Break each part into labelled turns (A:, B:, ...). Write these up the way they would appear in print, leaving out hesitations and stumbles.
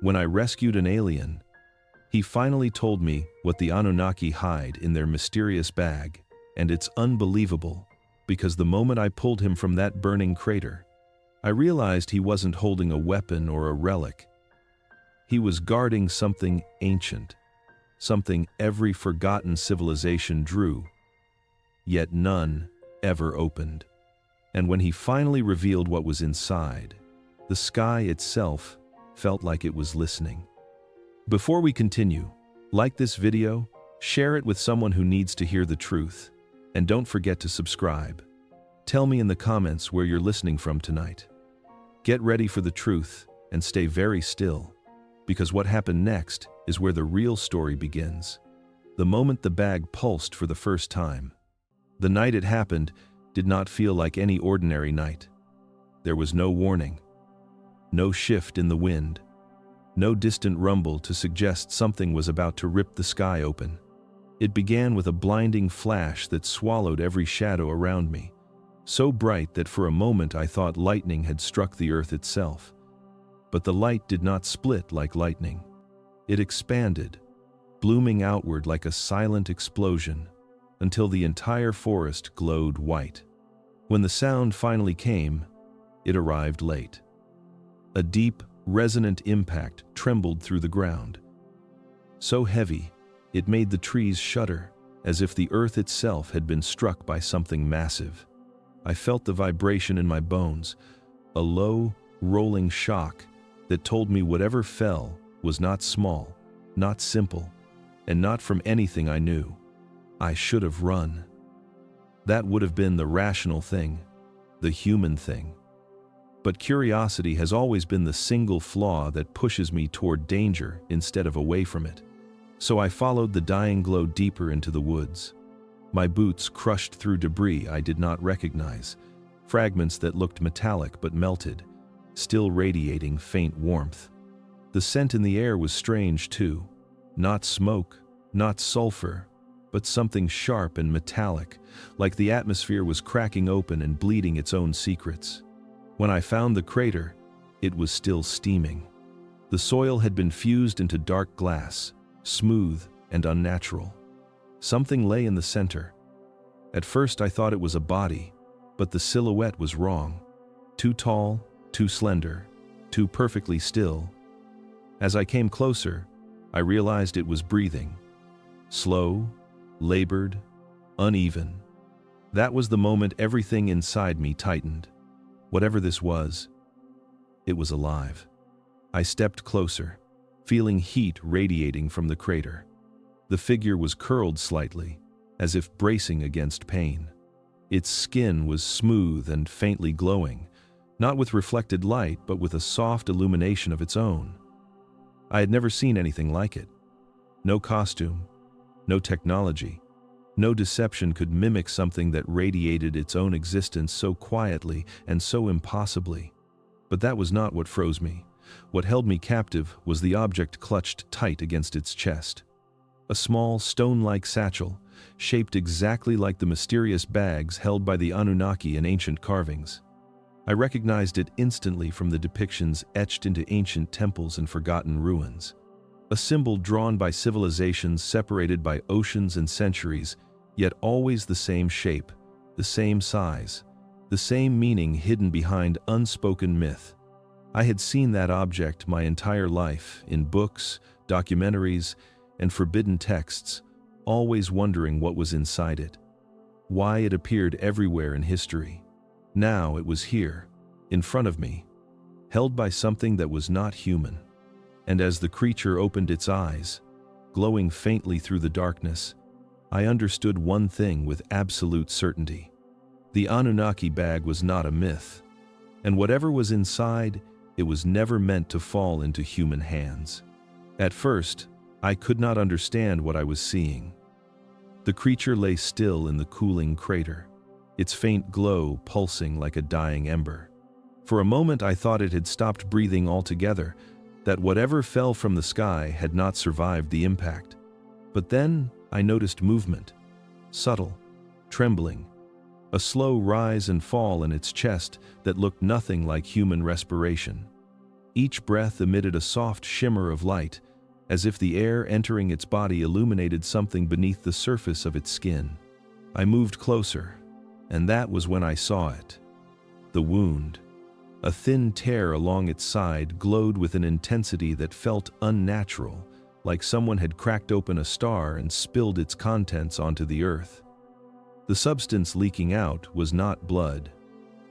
A: When I rescued an alien, he finally told me what the Anunnaki hide in their mysterious bag, and it's unbelievable, because the moment I pulled him from that burning crater, I realized he wasn't holding a weapon or a relic. He was guarding something ancient, something every forgotten civilization drew, yet none ever opened. And when he finally revealed what was inside, the sky itself felt like it was listening. Before we continue, like this video, share it with someone who needs to hear the truth, and don't forget to subscribe. Tell me in the comments where you're listening from tonight. Get ready for the truth and stay very still, because what happened next is where the real story begins. The moment the bag pulsed for the first time. The night it happened did not feel like any ordinary night. There was no warning, no shift in the wind, no distant rumble to suggest something was about to rip the sky open. It began with a blinding flash that swallowed every shadow around me, so bright that for a moment I thought lightning had struck the earth itself. But the light did not split like lightning. It expanded, blooming outward like a silent explosion, until the entire forest glowed white. When the sound finally came, it arrived late. A deep, resonant impact trembled through the ground. So heavy, it made the trees shudder, as if the earth itself had been struck by something massive. I felt the vibration in my bones, a low, rolling shock that told me whatever fell was not small, not simple, and not from anything I knew. I should have run. That would have been the rational thing, the human thing. But curiosity has always been the single flaw that pushes me toward danger instead of away from it. So I followed the dying glow deeper into the woods. My boots crushed through debris I did not recognize, fragments that looked metallic but melted, still radiating faint warmth. The scent in the air was strange too. Not smoke, not sulfur, but something sharp and metallic, like the atmosphere was cracking open and bleeding its own secrets. When I found the crater, it was still steaming. The soil had been fused into dark glass, smooth and unnatural. Something lay in the center. At first I thought it was a body, but the silhouette was wrong. Too tall, too slender, too perfectly still. As I came closer, I realized it was breathing. Slow, labored, uneven. That was the moment everything inside me tightened. Whatever this was, it was alive. I stepped closer, feeling heat radiating from the crater. The figure was curled slightly, as if bracing against pain. Its skin was smooth and faintly glowing, not with reflected light, but with a soft illumination of its own. I had never seen anything like it. No costume, no technology, no deception could mimic something that radiated its own existence so quietly and so impossibly. But that was not what froze me. What held me captive was the object clutched tight against its chest. A small, stone-like satchel, shaped exactly like the mysterious bags held by the Anunnaki in ancient carvings. I recognized it instantly from the depictions etched into ancient temples and forgotten ruins. A symbol drawn by civilizations separated by oceans and centuries, yet always the same shape, the same size, the same meaning hidden behind unspoken myth. I had seen that object my entire life, in books, documentaries, and forbidden texts, always wondering what was inside it, why it appeared everywhere in history. Now it was here, in front of me, held by something that was not human. And as the creature opened its eyes, glowing faintly through the darkness, I understood one thing with absolute certainty. The Anunnaki bag was not a myth, and whatever was inside, it was never meant to fall into human hands. At first, I could not understand what I was seeing. The creature lay still in the cooling crater, its faint glow pulsing like a dying ember. For a moment I thought it had stopped breathing altogether, that whatever fell from the sky had not survived the impact. But then I noticed movement, subtle, trembling, a slow rise and fall in its chest that looked nothing like human respiration. Each breath emitted a soft shimmer of light, as if the air entering its body illuminated something beneath the surface of its skin. I moved closer, and that was when I saw it. The wound. A thin tear along its side glowed with an intensity that felt unnatural, like someone had cracked open a star and spilled its contents onto the earth. The substance leaking out was not blood.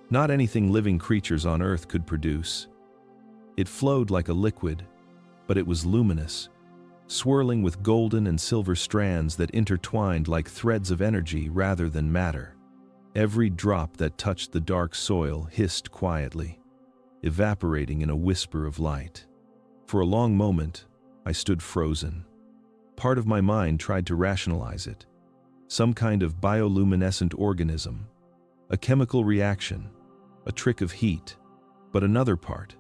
A: Not anything living creatures on Earth could produce. It flowed like a liquid, but it was luminous, swirling with golden and silver strands that intertwined like threads of energy rather than matter. Every drop that touched the dark soil hissed quietly, evaporating in a whisper of light. For a long moment, I stood frozen. Part of my mind tried to rationalize it. Some kind of bioluminescent organism, a chemical reaction, a trick of heat. But another part,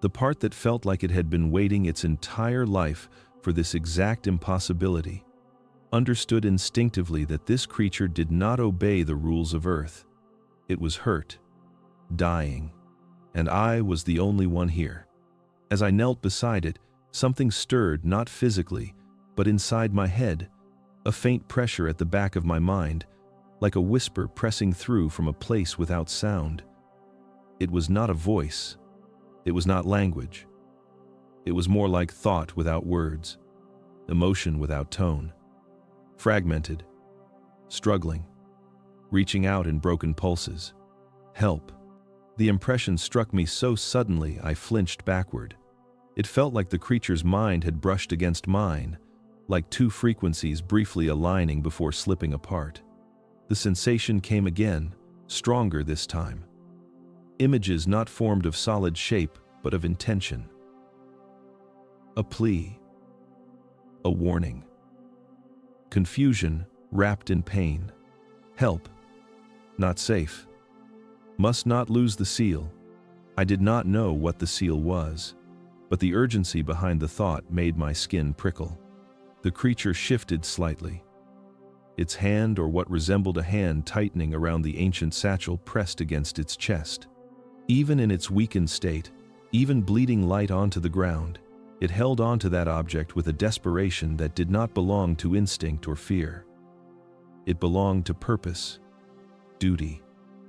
A: the part that felt like it had been waiting its entire life for this exact impossibility, understood instinctively that this creature did not obey the rules of Earth. It was hurt, dying, and I was the only one here. As I knelt beside it, something stirred, not physically, but inside my head, a faint pressure at the back of my mind, like a whisper pressing through from a place without sound. It was not a voice. It was not language. It was more like thought without words, emotion without tone. Fragmented, struggling, reaching out in broken pulses. Help. The impression struck me so suddenly I flinched backward. It felt like the creature's mind had brushed against mine, like two frequencies briefly aligning before slipping apart. The sensation came again, stronger this time. Images not formed of solid shape, but of intention. A plea. A warning. Confusion wrapped in pain. Help. Not safe. Must not lose the seal. I did not know what the seal was, but the urgency behind the thought made my skin prickle. The creature shifted slightly. Its hand, or what resembled a hand, tightening around the ancient satchel, pressed against its chest. Even in its weakened state, even bleeding light onto the ground, it held onto that object with a desperation that did not belong to instinct or fear. It belonged to purpose, duty,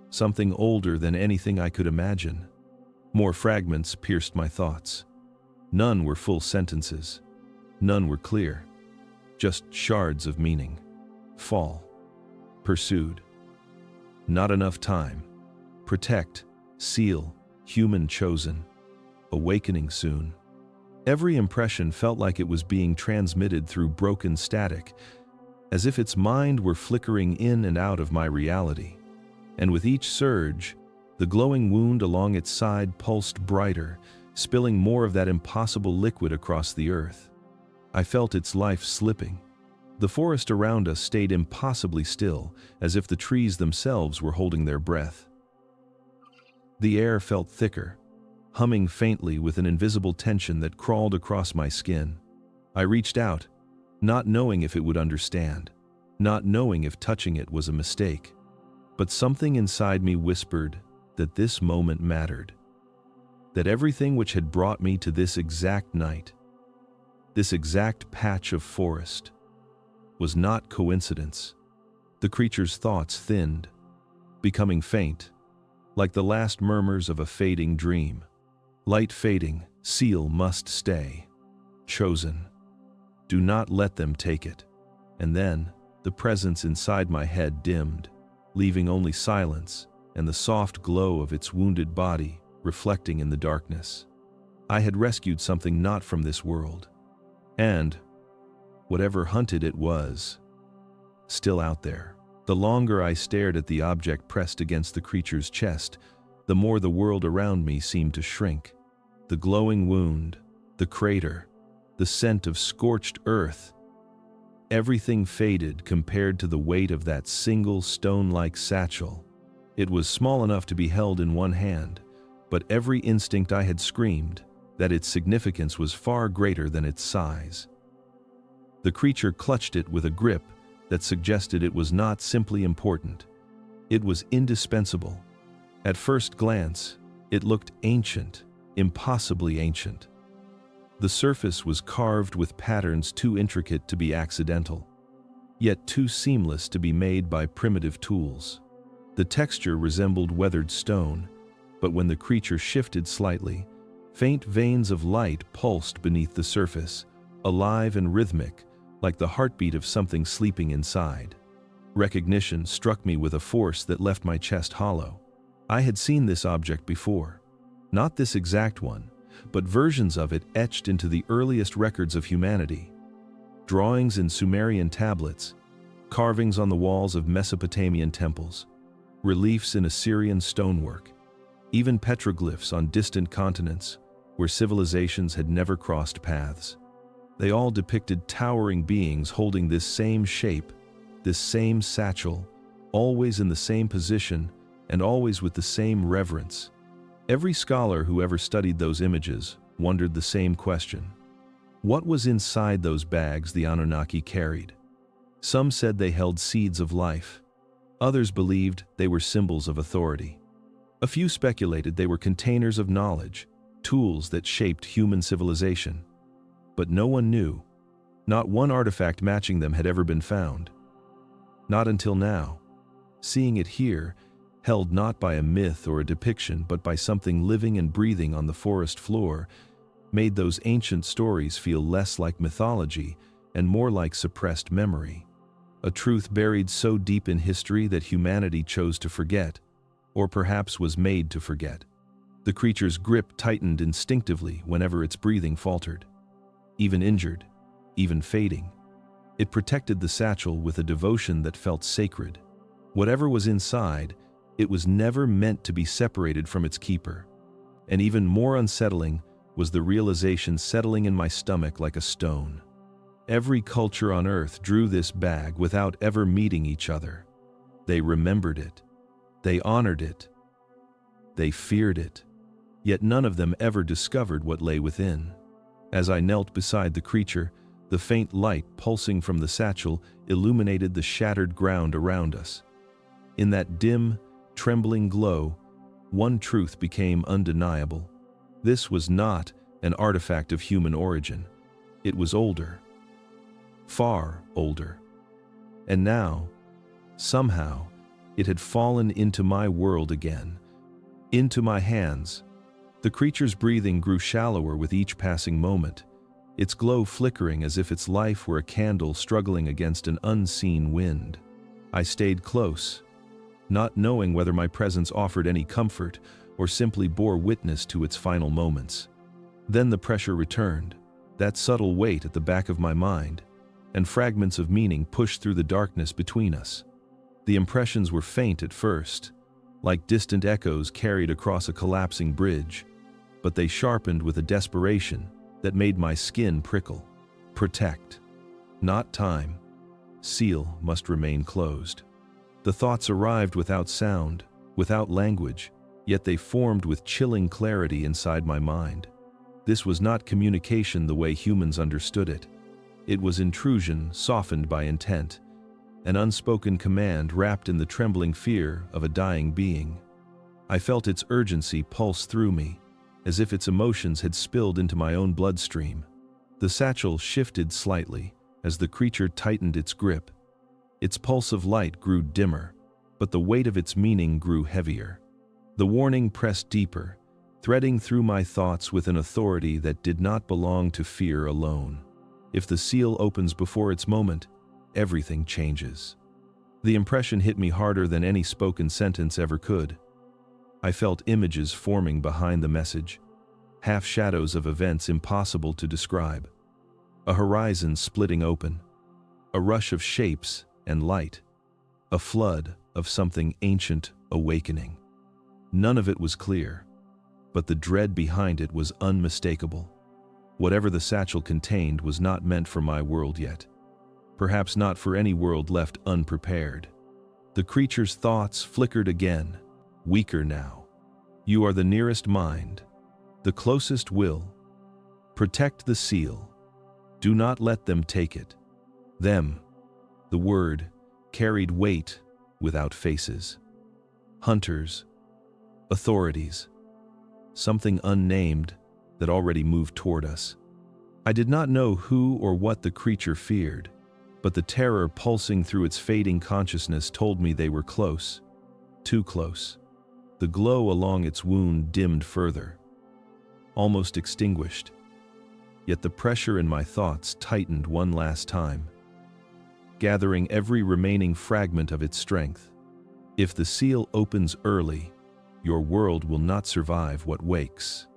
A: something older than anything I could imagine. More fragments pierced my thoughts. None were full sentences. None were clear. Just shards of meaning. Fall. Pursued. Not enough time. Protect. Seal. Human chosen. Awakening soon. Every impression felt like it was being transmitted through broken static, as if its mind were flickering in and out of my reality. And with each surge, the glowing wound along its side pulsed brighter, spilling more of that impossible liquid across the earth. I felt its life slipping. The forest around us stayed impossibly still, as if the trees themselves were holding their breath. The air felt thicker, humming faintly with an invisible tension that crawled across my skin. I reached out, not knowing if it would understand, not knowing if touching it was a mistake. But something inside me whispered that this moment mattered. That everything which had brought me to this exact night, this exact patch of forest, was not coincidence. The creature's thoughts thinned, becoming faint, like the last murmurs of a fading dream. Light fading, seal must stay. Chosen. Do not let them take it. And then, the presence inside my head dimmed, leaving only silence and the soft glow of its wounded body reflecting in the darkness. I had rescued something not from this world. And, whatever hunted it was, still out there. The longer I stared at the object pressed against the creature's chest, the more the world around me seemed to shrink. The glowing wound, the crater, the scent of scorched earth. Everything faded compared to the weight of that single stone-like satchel. It was small enough to be held in one hand, but every instinct I had screamed that its significance was far greater than its size. The creature clutched it with a grip that suggested it was not simply important. It was indispensable. At first glance, it looked ancient, impossibly ancient. The surface was carved with patterns too intricate to be accidental, yet too seamless to be made by primitive tools. The texture resembled weathered stone, but when the creature shifted slightly, faint veins of light pulsed beneath the surface, alive and rhythmic, like the heartbeat of something sleeping inside. Recognition struck me with a force that left my chest hollow. I had seen this object before. Not this exact one, but versions of it etched into the earliest records of humanity. Drawings in Sumerian tablets, carvings on the walls of Mesopotamian temples, reliefs in Assyrian stonework, even petroglyphs on distant continents where civilizations had never crossed paths. They all depicted towering beings holding this same shape, this same satchel, always in the same position and always with the same reverence. Every scholar who ever studied those images wondered the same question. What was inside those bags the Anunnaki carried? Some said they held seeds of life. Others believed they were symbols of authority. A few speculated they were containers of knowledge, tools that shaped human civilization. But no one knew. Not one artifact matching them had ever been found. Not until now. Seeing it here, held not by a myth or a depiction but by something living and breathing on the forest floor, made those ancient stories feel less like mythology and more like suppressed memory. A truth buried so deep in history that humanity chose to forget, or perhaps was made to forget. The creature's grip tightened instinctively whenever its breathing faltered. Even injured, even fading, it protected the satchel with a devotion that felt sacred. Whatever was inside, it was never meant to be separated from its keeper. And even more unsettling was the realization settling in my stomach like a stone. Every culture on Earth drew this bag without ever meeting each other. They remembered it. They honored it. They feared it. Yet none of them ever discovered what lay within. As I knelt beside the creature, the faint light pulsing from the satchel illuminated the shattered ground around us. In that dim, trembling glow, one truth became undeniable. This was not an artifact of human origin. It was older. Far older. And now, somehow, it had fallen into my world again, into my hands. The creature's breathing grew shallower with each passing moment, its glow flickering as if its life were a candle struggling against an unseen wind. I stayed close, not knowing whether my presence offered any comfort or simply bore witness to its final moments. Then the pressure returned, that subtle weight at the back of my mind, and fragments of meaning pushed through the darkness between us. The impressions were faint at first, like distant echoes carried across a collapsing bridge, but they sharpened with a desperation that made my skin prickle. Protect. Not time. Seal must remain closed. The thoughts arrived without sound, without language, yet they formed with chilling clarity inside my mind. This was not communication the way humans understood it. It was intrusion softened by intent, an unspoken command wrapped in the trembling fear of a dying being. I felt its urgency pulse through me, as if its emotions had spilled into my own bloodstream. The satchel shifted slightly as the creature tightened its grip. Its pulse of light grew dimmer, but the weight of its meaning grew heavier. The warning pressed deeper, threading through my thoughts with an authority that did not belong to fear alone. If the seal opens before its moment, everything changes. The impression hit me harder than any spoken sentence ever could. I felt images forming behind the message, half-shadows of events impossible to describe. A horizon splitting open, a rush of shapes and light, a flood of something ancient awakening. None of it was clear, but the dread behind it was unmistakable. Whatever the satchel contained was not meant for my world yet. Perhaps not for any world left unprepared. The creature's thoughts flickered again, weaker now. You are the nearest mind, the closest will. Protect the seal. Do not let them take it. Them, the word, carried weight without faces. Hunters, authorities, something unnamed that already moved toward us. I did not know who or what the creature feared, but the terror pulsing through its fading consciousness told me they were close, too close. The glow along its wound dimmed further, almost extinguished. Yet the pressure in my thoughts tightened one last time, gathering every remaining fragment of its strength. If the seal opens early, your world will not survive what wakes.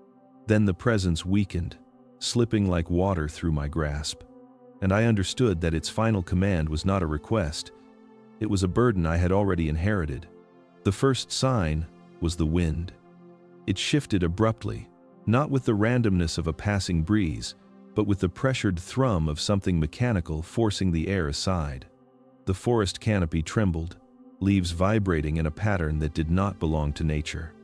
A: Then the presence weakened, slipping like water through my grasp, and I understood that its final command was not a request. It was a burden I had already inherited. The first sign was the wind. It shifted abruptly, not with the randomness of a passing breeze, but with the pressured thrum of something mechanical forcing the air aside. The forest canopy trembled, leaves vibrating in a pattern that did not belong to nature.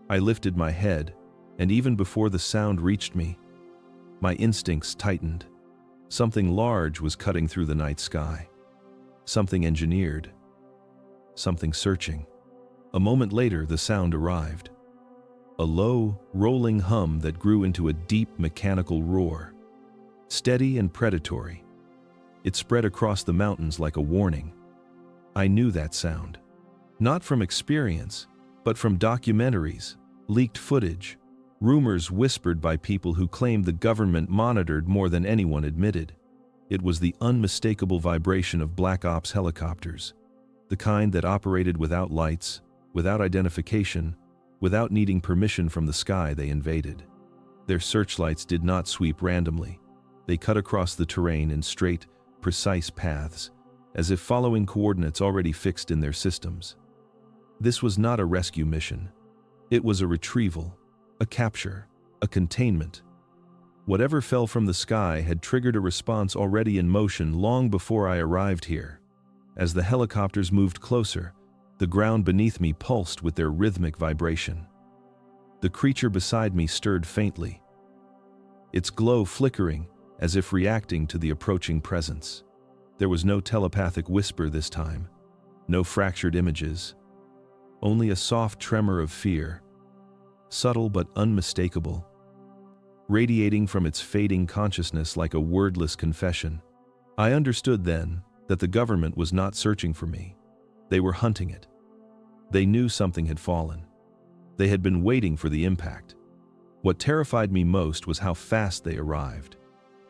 A: I lifted my head, and even before the sound reached me, my instincts tightened. Something large was cutting through the night sky. Something engineered. Something searching. A moment later, the sound arrived. A low, rolling hum that grew into a deep mechanical roar. Steady and predatory. It spread across the mountains like a warning. I knew that sound. Not from experience, but from documentaries, leaked footage, rumors whispered by people who claimed the government monitored more than anyone admitted. It was the unmistakable vibration of Black Ops helicopters, the kind that operated without lights, without identification, without needing permission from the sky they invaded. Their searchlights did not sweep randomly. They cut across the terrain in straight, precise paths, as if following coordinates already fixed in their systems. This was not a rescue mission. It was a retrieval, a capture, a containment. Whatever fell from the sky had triggered a response already in motion long before I arrived here. As the helicopters moved closer, the ground beneath me pulsed with their rhythmic vibration. The creature beside me stirred faintly, its glow flickering as if reacting to the approaching presence. There was no telepathic whisper this time, no fractured images, only a soft tremor of fear, subtle but unmistakable, radiating from its fading consciousness like a wordless confession. I understood then that the government was not searching for me. They were hunting it. They knew something had fallen. They had been waiting for the impact. What terrified me most was how fast they arrived.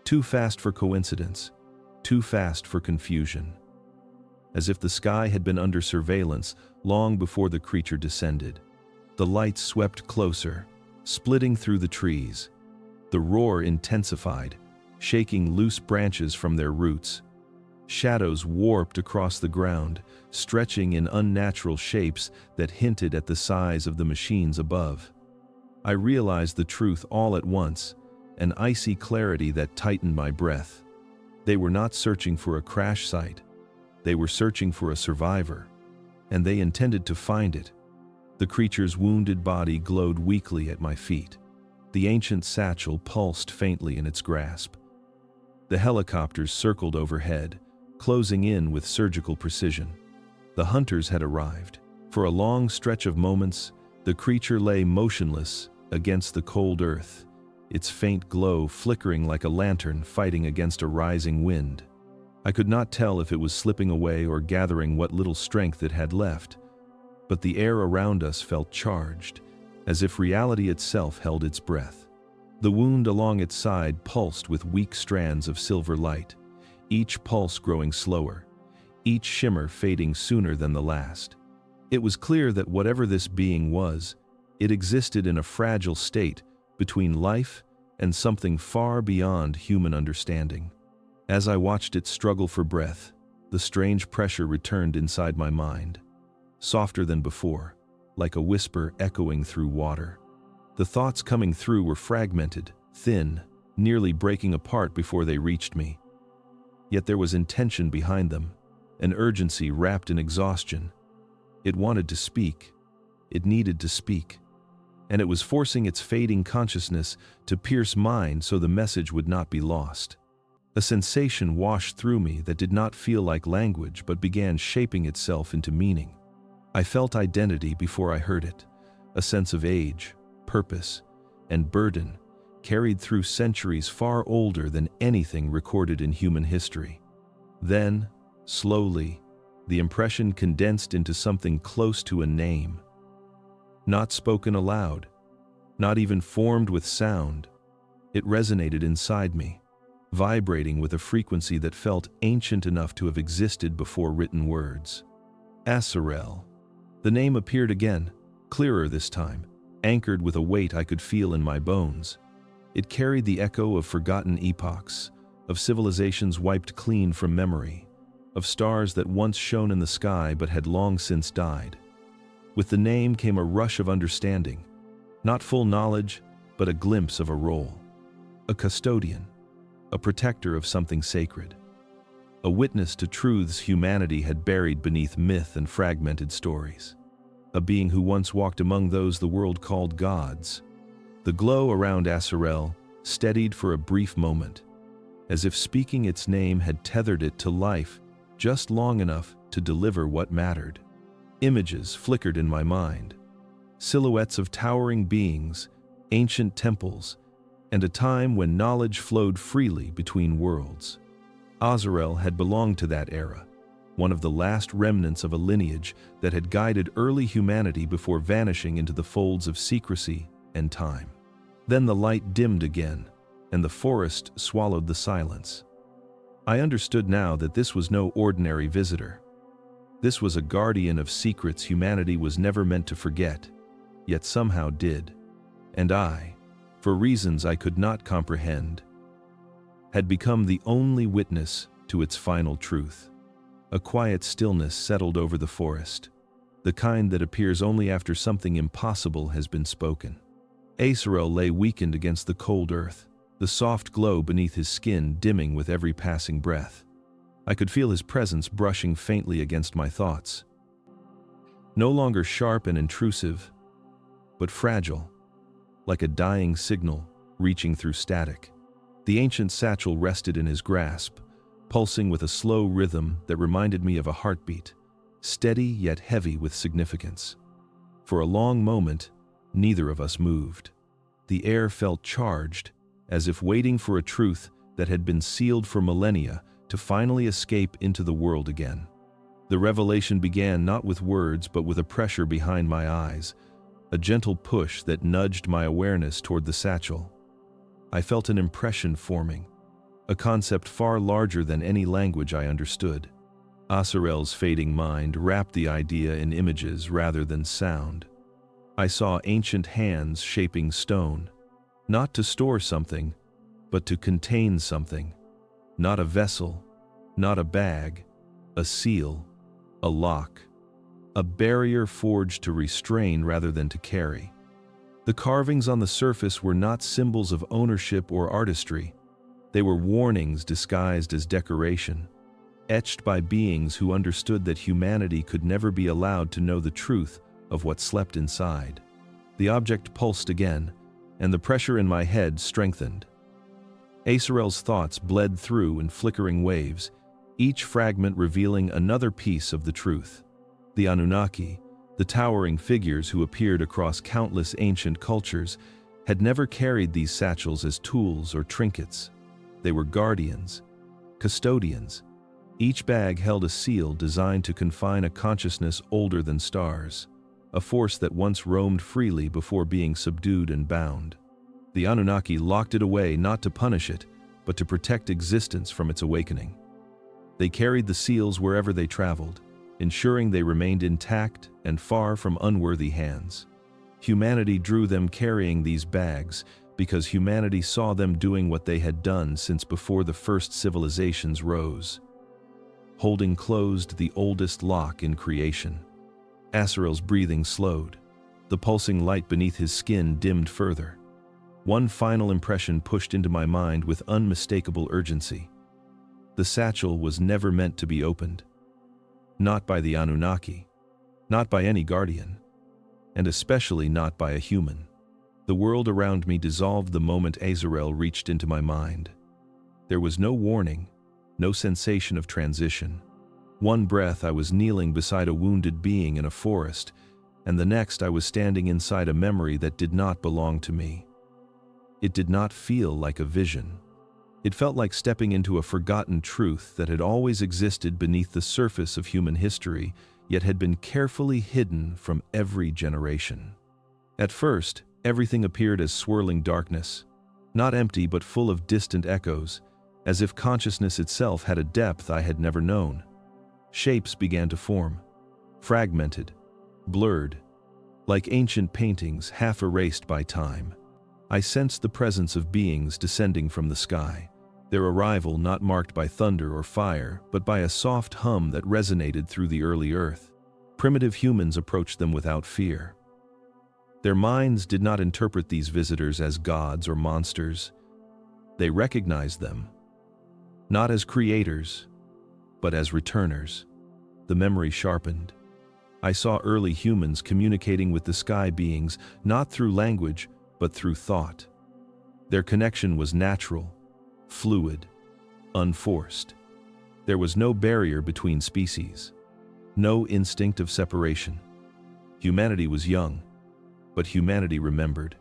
A: Too fast for coincidence, too fast for confusion. As if the sky had been under surveillance long before the creature descended. The lights swept closer, splitting through the trees. The roar intensified, shaking loose branches from their roots. Shadows warped across the ground, stretching in unnatural shapes that hinted at the size of the machines above. I realized the truth all at once, an icy clarity that tightened my breath. They were not searching for a crash site. They were searching for a survivor, and they intended to find it. The creature's wounded body glowed weakly at my feet. The ancient satchel pulsed faintly in its grasp. The helicopters circled overhead, closing in with surgical precision. The hunters had arrived. For a long stretch of moments, the creature lay motionless against the cold earth, its faint glow flickering like a lantern fighting against a rising wind. I could not tell if it was slipping away or gathering what little strength it had left, but the air around us felt charged, as if reality itself held its breath. The wound along its side pulsed with weak strands of silver light, each pulse growing slower, each shimmer fading sooner than the last. It was clear that whatever this being was, it existed in a fragile state between life and something far beyond human understanding. As I watched it struggle for breath, the strange pressure returned inside my mind, softer than before, like a whisper echoing through water. The thoughts coming through were fragmented, thin, nearly breaking apart before they reached me. Yet there was intention behind them, an urgency wrapped in exhaustion. It wanted to speak. It needed to speak. And it was forcing its fading consciousness to pierce mine so the message would not be lost. A sensation washed through me that did not feel like language but began shaping itself into meaning. I felt identity before I heard it, a sense of age, purpose, and burden, carried through centuries far older than anything recorded in human history. Then, slowly, the impression condensed into something close to a name. Not spoken aloud, not even formed with sound, it resonated inside me, vibrating with a frequency that felt ancient enough to have existed before written words. Aserel. The name appeared again, clearer this time, anchored with a weight I could feel in my bones. It carried the echo of forgotten epochs, of civilizations wiped clean from memory, of stars that once shone in the sky but had long since died. With the name came a rush of understanding, not full knowledge, but a glimpse of a role. A custodian, a protector of something sacred, a witness to truths humanity had buried beneath myth and fragmented stories. A being who once walked among those the world called gods. The glow around Aserel steadied for a brief moment, as if speaking its name had tethered it to life just long enough to deliver what mattered. Images flickered in my mind, silhouettes of towering beings, ancient temples, and a time when knowledge flowed freely between worlds. Aserel had belonged to that era, one of the last remnants of a lineage that had guided early humanity before vanishing into the folds of secrecy and time. Then the light dimmed again, and the forest swallowed the silence. I understood now that this was no ordinary visitor. This was a guardian of secrets humanity was never meant to forget, yet somehow did. And I, for reasons I could not comprehend, had become the only witness to its final truth. A quiet stillness settled over the forest, the kind that appears only after something impossible has been spoken. Aserel lay weakened against the cold earth, the soft glow beneath his skin dimming with every passing breath. I could feel his presence brushing faintly against my thoughts. No longer sharp and intrusive, but fragile, like a dying signal reaching through static. The ancient satchel rested in his grasp, pulsing with a slow rhythm that reminded me of a heartbeat, steady yet heavy with significance. For a long moment, neither of us moved. The air felt charged, as if waiting for a truth that had been sealed for millennia to finally escape into the world again. The revelation began not with words but with a pressure behind my eyes, a gentle push that nudged my awareness toward the satchel. I felt an impression forming, a concept far larger than any language I understood. Aserel's fading mind wrapped the idea in images rather than sound. I saw ancient hands shaping stone, not to store something, but to contain something. Not a vessel, not a bag, a seal, a lock, a barrier forged to restrain rather than to carry. The carvings on the surface were not symbols of ownership or artistry. They were warnings disguised as decoration, etched by beings who understood that humanity could never be allowed to know the truth of what slept inside. The object pulsed again, and the pressure in my head strengthened. Aserel's thoughts bled through in flickering waves, each fragment revealing another piece of the truth. The Anunnaki, the towering figures who appeared across countless ancient cultures, had never carried these satchels as tools or trinkets. They were guardians, custodians. Each bag held a seal designed to confine a consciousness older than stars, a force that once roamed freely before being subdued and bound. The Anunnaki locked it away not to punish it, but to protect existence from its awakening. They carried the seals wherever they traveled, ensuring they remained intact and far from unworthy hands. Humanity drew them carrying these bags because humanity saw them doing what they had done since before the first civilizations rose, holding closed the oldest lock in creation. Aserel's breathing slowed. The pulsing light beneath his skin dimmed further. One final impression pushed into my mind with unmistakable urgency. The satchel was never meant to be opened. Not by the Anunnaki, not by any guardian, and especially not by a human. The world around me dissolved the moment Aserel reached into my mind. There was no warning, no sensation of transition. One breath I was kneeling beside a wounded being in a forest, and the next I was standing inside a memory that did not belong to me. It did not feel like a vision. It felt like stepping into a forgotten truth that had always existed beneath the surface of human history, yet had been carefully hidden from every generation. At first, everything appeared as swirling darkness, not empty but full of distant echoes, as if consciousness itself had a depth I had never known. Shapes began to form, fragmented, blurred, like ancient paintings half erased by time. I sensed the presence of beings descending from the sky, their arrival not marked by thunder or fire, but by a soft hum that resonated through the early earth. Primitive humans approached them without fear. Their minds did not interpret these visitors as gods or monsters. They recognized them, not as creators, but as returners. The memory sharpened. I saw early humans communicating with the sky beings, not through language, but through thought. Their connection was natural, fluid, unforced. There was no barrier between species, no instinct of separation. Humanity was young, but humanity remembered.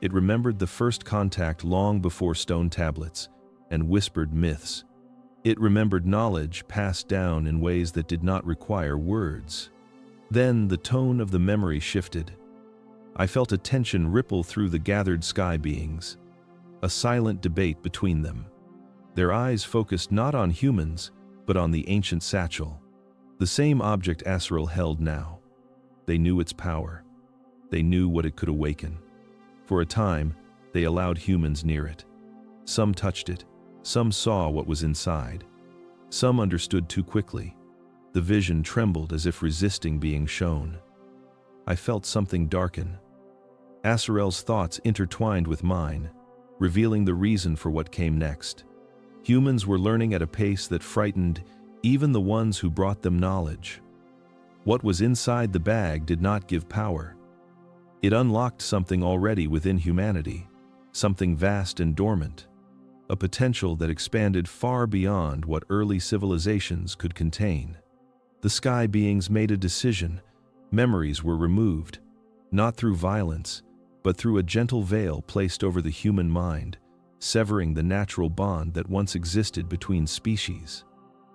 A: It remembered the first contact long before stone tablets and whispered myths. It remembered knowledge passed down in ways that did not require words. Then the tone of the memory shifted. I felt a tension ripple through the gathered sky beings, a silent debate between them. Their eyes focused not on humans, but on the ancient satchel, the same object Aserel held now. They knew its power. They knew what it could awaken. For a time, they allowed humans near it. Some touched it. Some saw what was inside. Some understood too quickly. The vision trembled as if resisting being shown. I felt something darken. Aserel's thoughts intertwined with mine, revealing the reason for what came next. Humans were learning at a pace that frightened even the ones who brought them knowledge. What was inside the bag did not give power. It unlocked something already within humanity, something vast and dormant, a potential that expanded far beyond what early civilizations could contain. The sky beings made a decision. Memories were removed, not through violence, but through a gentle veil placed over the human mind, severing the natural bond that once existed between species.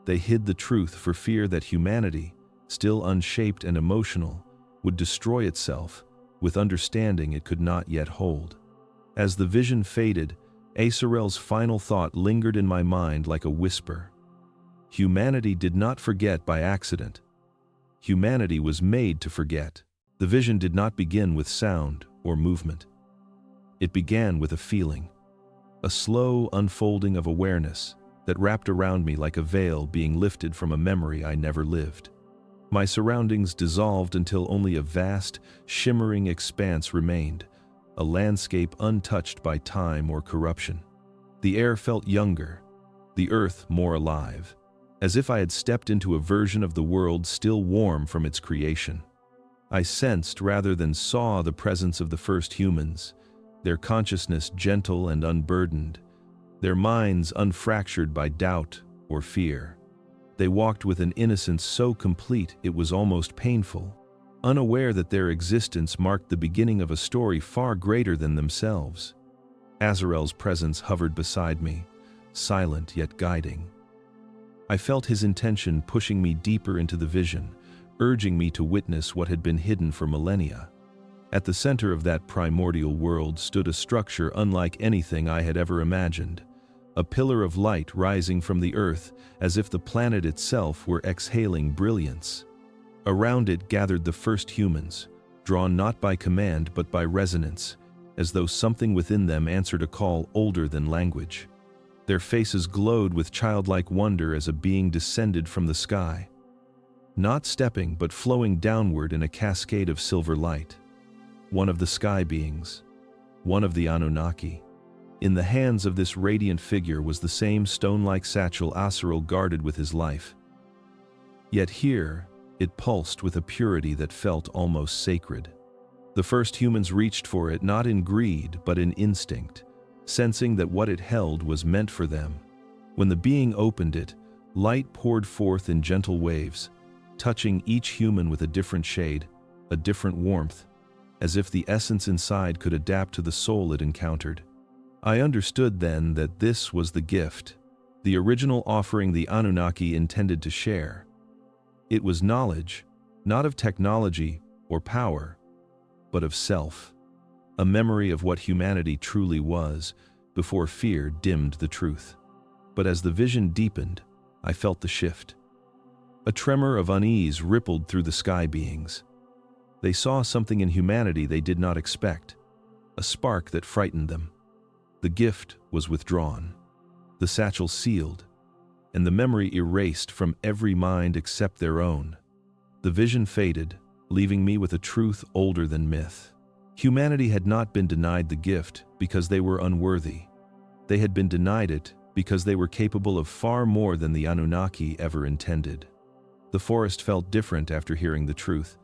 A: They hid the truth for fear that humanity, still unshaped and emotional, would destroy itself with understanding it could not yet hold. As the vision faded, Aserel's final thought lingered in my mind like a whisper. Humanity did not forget by accident. Humanity was made to forget. The vision did not begin with sound or movement. It began with a feeling, a slow unfolding of awareness that wrapped around me like a veil being lifted from a memory I never lived. My surroundings dissolved until only a vast, shimmering expanse remained, a landscape untouched by time or corruption. The air felt younger, the earth more alive, as if I had stepped into a version of the world still warm from its creation. I sensed rather than saw the presence of the first humans, their consciousness gentle and unburdened, their minds unfractured by doubt or fear. They walked with an innocence so complete it was almost painful, unaware that their existence marked the beginning of a story far greater than themselves. Aserel's presence hovered beside me, silent yet guiding. I felt his intention pushing me deeper into the vision, urging me to witness what had been hidden for millennia. At the center of that primordial world stood a structure unlike anything I had ever imagined, a pillar of light rising from the earth as if the planet itself were exhaling brilliance. Around it gathered the first humans, drawn not by command but by resonance, as though something within them answered a call older than language. Their faces glowed with childlike wonder as a being descended from the sky, not stepping but flowing downward in a cascade of silver light. One of the sky beings, one of the Anunnaki. In the hands of this radiant figure was the same stone-like satchel Aserel guarded with his life. Yet here, it pulsed with a purity that felt almost sacred. The first humans reached for it not in greed but in instinct, sensing that what it held was meant for them. When the being opened it, light poured forth in gentle waves, touching each human with a different shade, a different warmth, as if the essence inside could adapt to the soul it encountered. I understood then that this was the gift, the original offering the Anunnaki intended to share. It was knowledge, not of technology or power, but of self, a memory of what humanity truly was before fear dimmed the truth. But as the vision deepened, I felt the shift. A tremor of unease rippled through the sky beings. They saw something in humanity they did not expect, a spark that frightened them. The gift was withdrawn, the satchel sealed, and the memory erased from every mind except their own. The vision faded, leaving me with a truth older than myth. Humanity had not been denied the gift because they were unworthy. They had been denied it because they were capable of far more than the Anunnaki ever intended. The forest felt different after hearing the truth,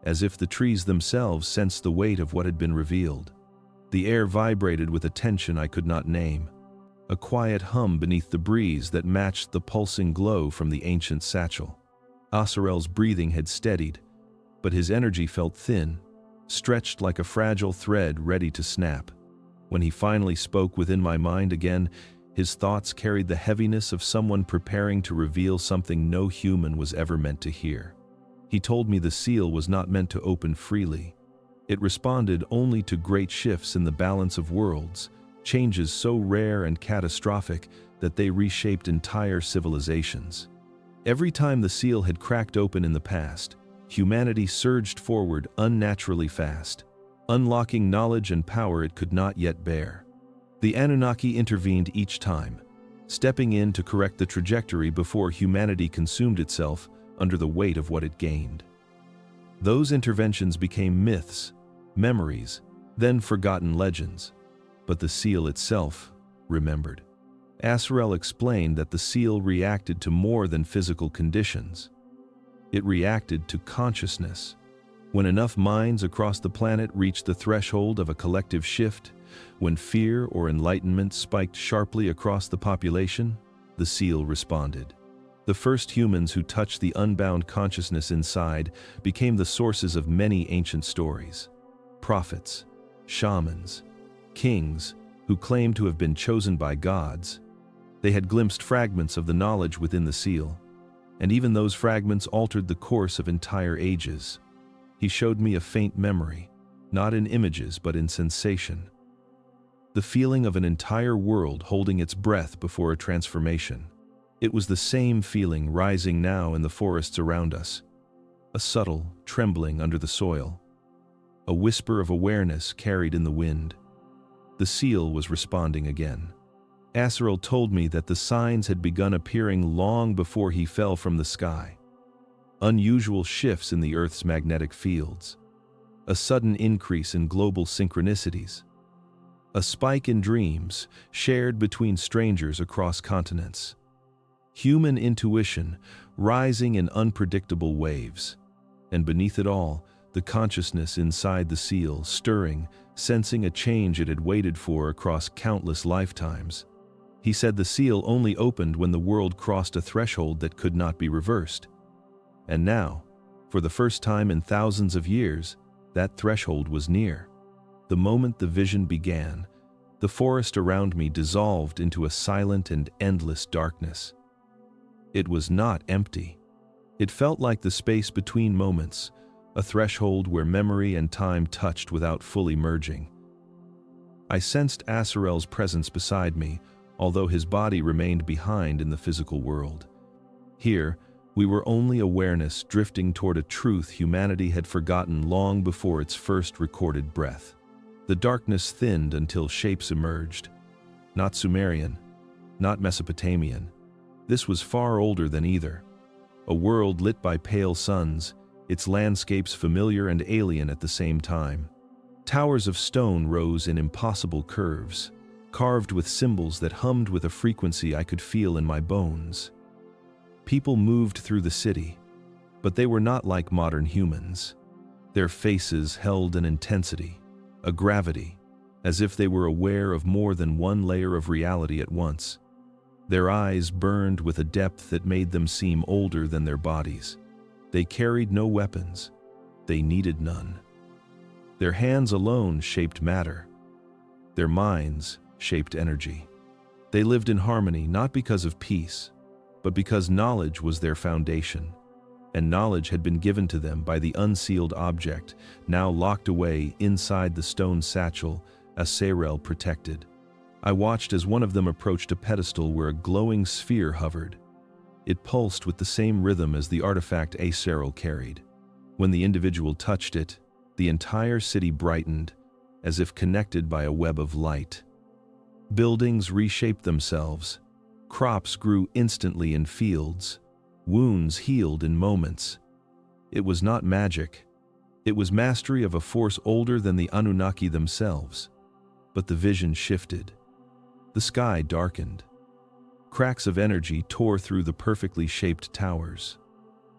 A: as if the trees themselves sensed the weight of what had been revealed. The air vibrated with a tension I could not name, a quiet hum beneath the breeze that matched the pulsing glow from the ancient satchel. Aserel's breathing had steadied, but his energy felt thin, stretched like a fragile thread ready to snap. When he finally spoke within my mind again, his thoughts carried the heaviness of someone preparing to reveal something no human was ever meant to hear. He told me the seal was not meant to open freely. It responded only to great shifts in the balance of worlds, changes so rare and catastrophic that they reshaped entire civilizations. Every time the seal had cracked open in the past, humanity surged forward unnaturally fast, unlocking knowledge and power it could not yet bear. The Anunnaki intervened each time, stepping in to correct the trajectory before humanity consumed itself under the weight of what it gained. Those interventions became myths, memories, then forgotten legends, but the seal itself remembered. Aserel explained that the seal reacted to more than physical conditions. It reacted to consciousness. When enough minds across the planet reached the threshold of a collective shift, when fear or enlightenment spiked sharply across the population, the seal responded. The first humans who touched the unbound consciousness inside became the sources of many ancient stories. Prophets, shamans, kings who claimed to have been chosen by gods. They had glimpsed fragments of the knowledge within the seal, and even those fragments altered the course of entire ages. He showed me a faint memory, not in images but in sensation. The feeling of an entire world holding its breath before a transformation. It was the same feeling rising now in the forests around us, a subtle trembling under the soil, a whisper of awareness carried in the wind. The seal was responding again. Aserel told me that the signs had begun appearing long before he fell from the sky. Unusual shifts in the Earth's magnetic fields, a sudden increase in global synchronicities, a spike in dreams shared between strangers across continents. Human intuition rising in unpredictable waves, and beneath it all, the consciousness inside the seal stirring, sensing a change it had waited for across countless lifetimes. He said the seal only opened when the world crossed a threshold that could not be reversed. And now, for the first time in thousands of years, that threshold was near. The moment the vision began, the forest around me dissolved into a silent and endless darkness. It was not empty. It felt like the space between moments, a threshold where memory and time touched without fully merging. I sensed Aserel's presence beside me, although his body remained behind in the physical world. Here, we were only awareness drifting toward a truth humanity had forgotten long before its first recorded breath. The darkness thinned until shapes emerged. Not Sumerian, not Mesopotamian. This was far older than either. A world lit by pale suns, its landscapes familiar and alien at the same time. Towers of stone rose in impossible curves, carved with symbols that hummed with a frequency I could feel in my bones. People moved through the city, but they were not like modern humans. Their faces held an intensity, a gravity, as if they were aware of more than one layer of reality at once. Their eyes burned with a depth that made them seem older than their bodies. They carried no weapons. they needed none. Their hands alone shaped matter. Their minds shaped energy. They lived in harmony not because of peace, but because knowledge was their foundation, and knowledge had been given to them by the unsealed object, now locked away inside the stone satchel Aserel protected. I watched as one of them approached a pedestal where a glowing sphere hovered. It pulsed with the same rhythm as the artifact Aserel carried. When the individual touched it, the entire city brightened, as if connected by a web of light. Buildings reshaped themselves. Crops grew instantly in fields. Wounds healed in moments. It was not magic. It was mastery of a force older than the Anunnaki themselves. But the vision shifted. The sky darkened. Cracks of energy tore through the perfectly shaped towers.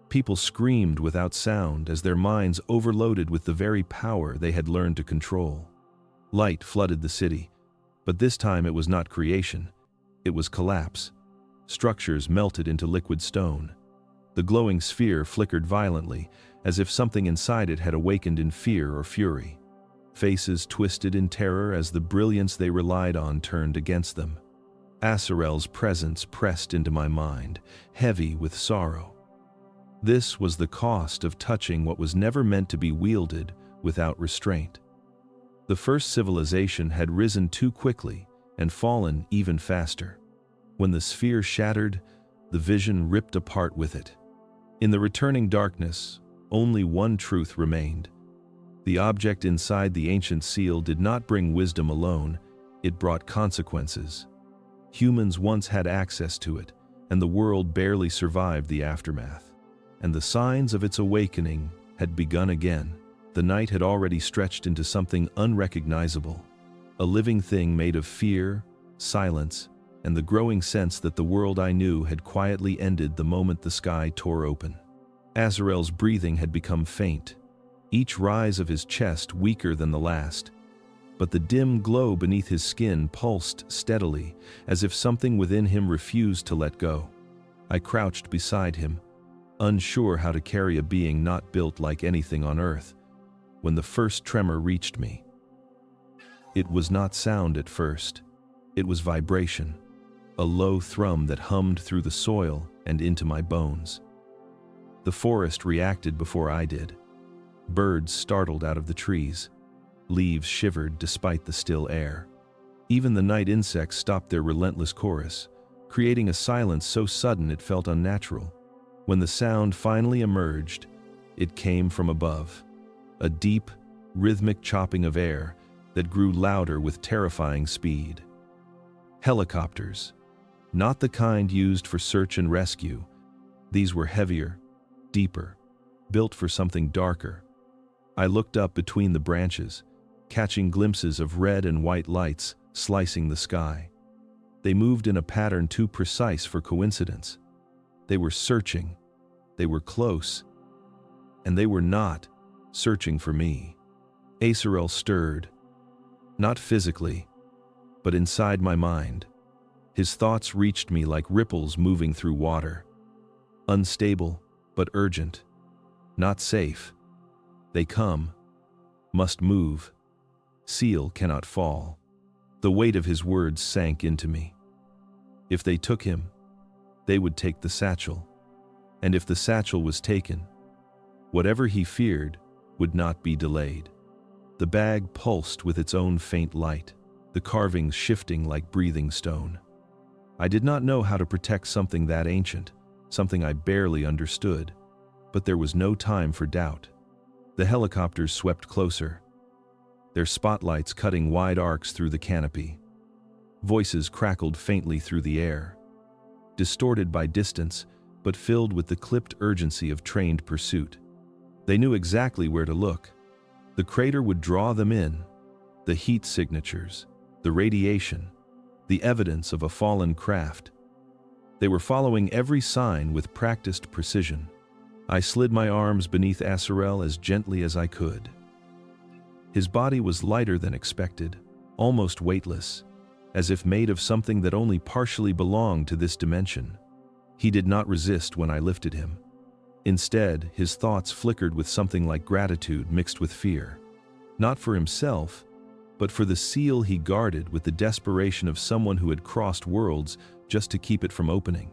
A: People screamed without sound as their minds overloaded with the very power they had learned to control. Light flooded the city, but this time it was not creation. It was collapse. Structures melted into liquid stone. The glowing sphere flickered violently, as if something inside it had awakened in fear or fury. Faces twisted in terror as the brilliance they relied on turned against them. Aserel's presence pressed into my mind, heavy with sorrow. This was the cost of touching what was never meant to be wielded without restraint. The first civilization had risen too quickly and fallen even faster. When the sphere shattered, the vision ripped apart with it. In the returning darkness, only one truth remained. The object inside the ancient seal did not bring wisdom alone, it brought consequences. Humans once had access to it, and the world barely survived the aftermath. And the signs of its awakening had begun again. The night had already stretched into something unrecognizable, a living thing made of fear, silence, and the growing sense that the world I knew had quietly ended the moment the sky tore open. Aserel's breathing had become faint, each rise of his chest weaker than the last, but the dim glow beneath his skin pulsed steadily, as if something within him refused to let go. I crouched beside him, unsure how to carry a being not built like anything on earth, when the first tremor reached me. It was not sound at first. It was vibration, a low thrum that hummed through the soil and into my bones. The forest reacted before I did. Birds startled out of the trees. Leaves shivered despite the still air. Even the night insects stopped their relentless chorus, creating a silence so sudden it felt unnatural. When the sound finally emerged, it came from above. A deep, rhythmic chopping of air that grew louder with terrifying speed. Helicopters. Not the kind used for search and rescue. These were heavier, deeper, built for something darker. I looked up between the branches, catching glimpses of red and white lights slicing the sky. They moved in a pattern too precise for coincidence. They were searching. They were close. And they were not searching for me. Aserel stirred. Not physically, but inside my mind. His thoughts reached me like ripples moving through water. Unstable, but urgent. Not safe. They come. Must move. Seal cannot fall. The weight of his words sank into me. If they took him, they would take the satchel. And if the satchel was taken, whatever he feared would not be delayed. The bag pulsed with its own faint light, the carvings shifting like breathing stone. I did not know how to protect something that ancient, something I barely understood, but there was no time for doubt. The helicopters swept closer, their spotlights cutting wide arcs through the canopy. Voices crackled faintly through the air, distorted by distance, but filled with the clipped urgency of trained pursuit. They knew exactly where to look. The crater would draw them in, the heat signatures, the radiation, the evidence of a fallen craft. They were following every sign with practiced precision. I slid my arms beneath Aserel as gently as I could. His body was lighter than expected, almost weightless, as if made of something that only partially belonged to this dimension. He did not resist when I lifted him. Instead, his thoughts flickered with something like gratitude mixed with fear. Not for himself, but for the seal he guarded with the desperation of someone who had crossed worlds just to keep it from opening.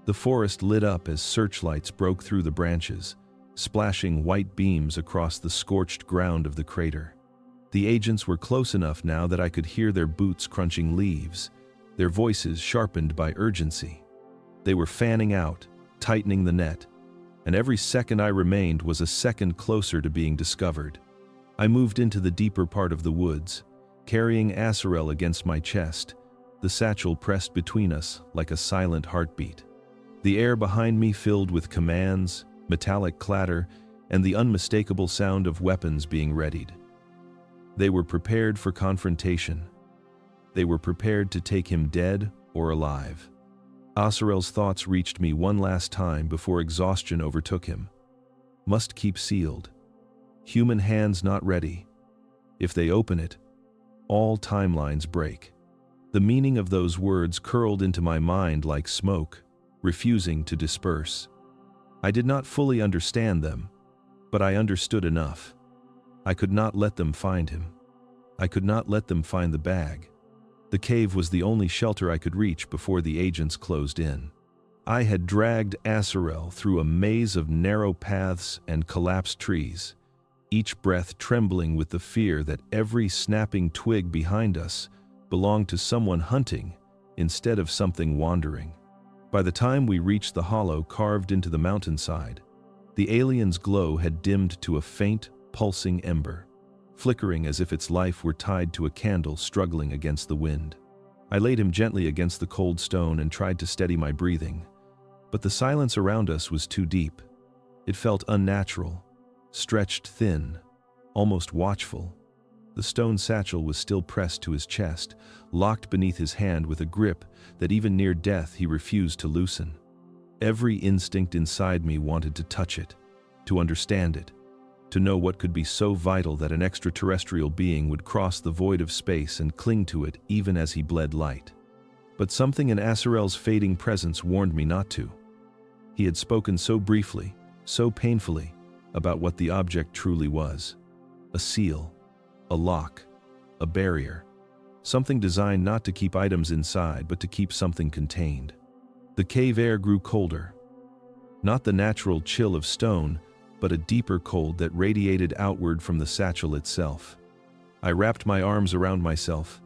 A: The forest lit up as searchlights broke through the branches, splashing white beams across the scorched ground of the crater. The agents were close enough now that I could hear their boots crunching leaves, their voices sharpened by urgency. They were fanning out, tightening the net, and every second I remained was a second closer to being discovered. I moved into the deeper part of the woods, carrying Aserel against my chest, the satchel pressed between us like a silent heartbeat. The air behind me filled with commands, metallic clatter, and the unmistakable sound of weapons being readied. They were prepared for confrontation. They were prepared to take him dead or alive. Aserel's thoughts reached me one last time before exhaustion overtook him. Must keep sealed. Human hands not ready. If they open it, all timelines break. The meaning of those words curled into my mind like smoke, refusing to disperse. I did not fully understand them, but I understood enough. I could not let them find him. I could not let them find the bag. The cave was the only shelter I could reach before the agents closed in. I had dragged Aserel through a maze of narrow paths and collapsed trees, each breath trembling with the fear that every snapping twig behind us belonged to someone hunting instead of something wandering. By the time we reached the hollow carved into the mountainside, the alien's glow had dimmed to a faint, pulsing ember, flickering as if its life were tied to a candle struggling against the wind. I laid him gently against the cold stone and tried to steady my breathing, but the silence around us was too deep. It felt unnatural, stretched thin, almost watchful. The stone satchel was still pressed to his chest, locked beneath his hand with a grip that even near death he refused to loosen. Every instinct inside me wanted to touch it, to understand it, to know what could be so vital that an extraterrestrial being would cross the void of space and cling to it even as he bled light. But something in Aserel's fading presence warned me not to. He had spoken so briefly, so painfully, about what the object truly was. A seal, a lock, a barrier. Something designed not to keep items inside, but to keep something contained. The cave air grew colder. Not the natural chill of stone, but a deeper cold that radiated outward from the satchel itself. I wrapped my arms around myself,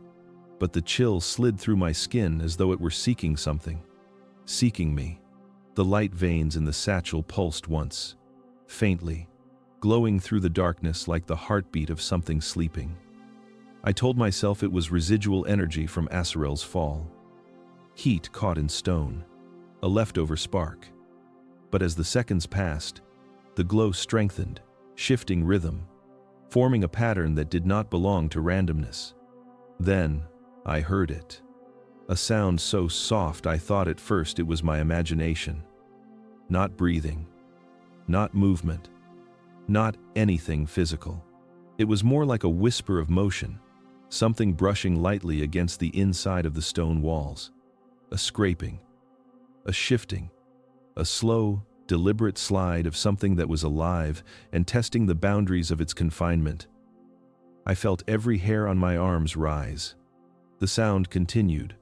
A: but the chill slid through my skin as though it were seeking something. Seeking me. The light veins in the satchel pulsed once, faintly, glowing through the darkness like the heartbeat of something sleeping. I told myself it was residual energy from Aserel's fall. Heat caught in stone, a leftover spark. But as the seconds passed, the glow strengthened, shifting rhythm, forming a pattern that did not belong to randomness. Then, I heard it. A sound so soft I thought at first it was my imagination. Not breathing, not movement, not anything physical. It was more like a whisper of motion, something brushing lightly against the inside of the stone walls. A scraping, a shifting, a slow, deliberate slide of something that was alive and testing the boundaries of its confinement. I felt every hair on my arms rise. The sound continued,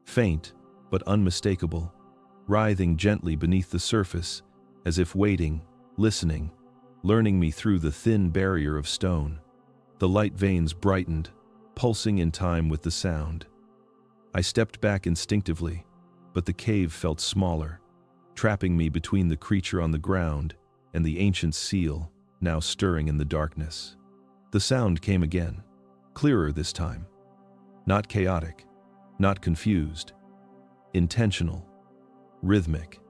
A: faint but unmistakable, writhing gently beneath the surface, as if waiting, listening, learning me through the thin barrier of stone. The light veins brightened, pulsing in time with the sound. I stepped back instinctively, but the cave felt smaller, trapping me between the creature on the ground and the ancient seal, now stirring in the darkness. The sound came again, clearer this time. Not chaotic, not confused. Intentional, rhythmic.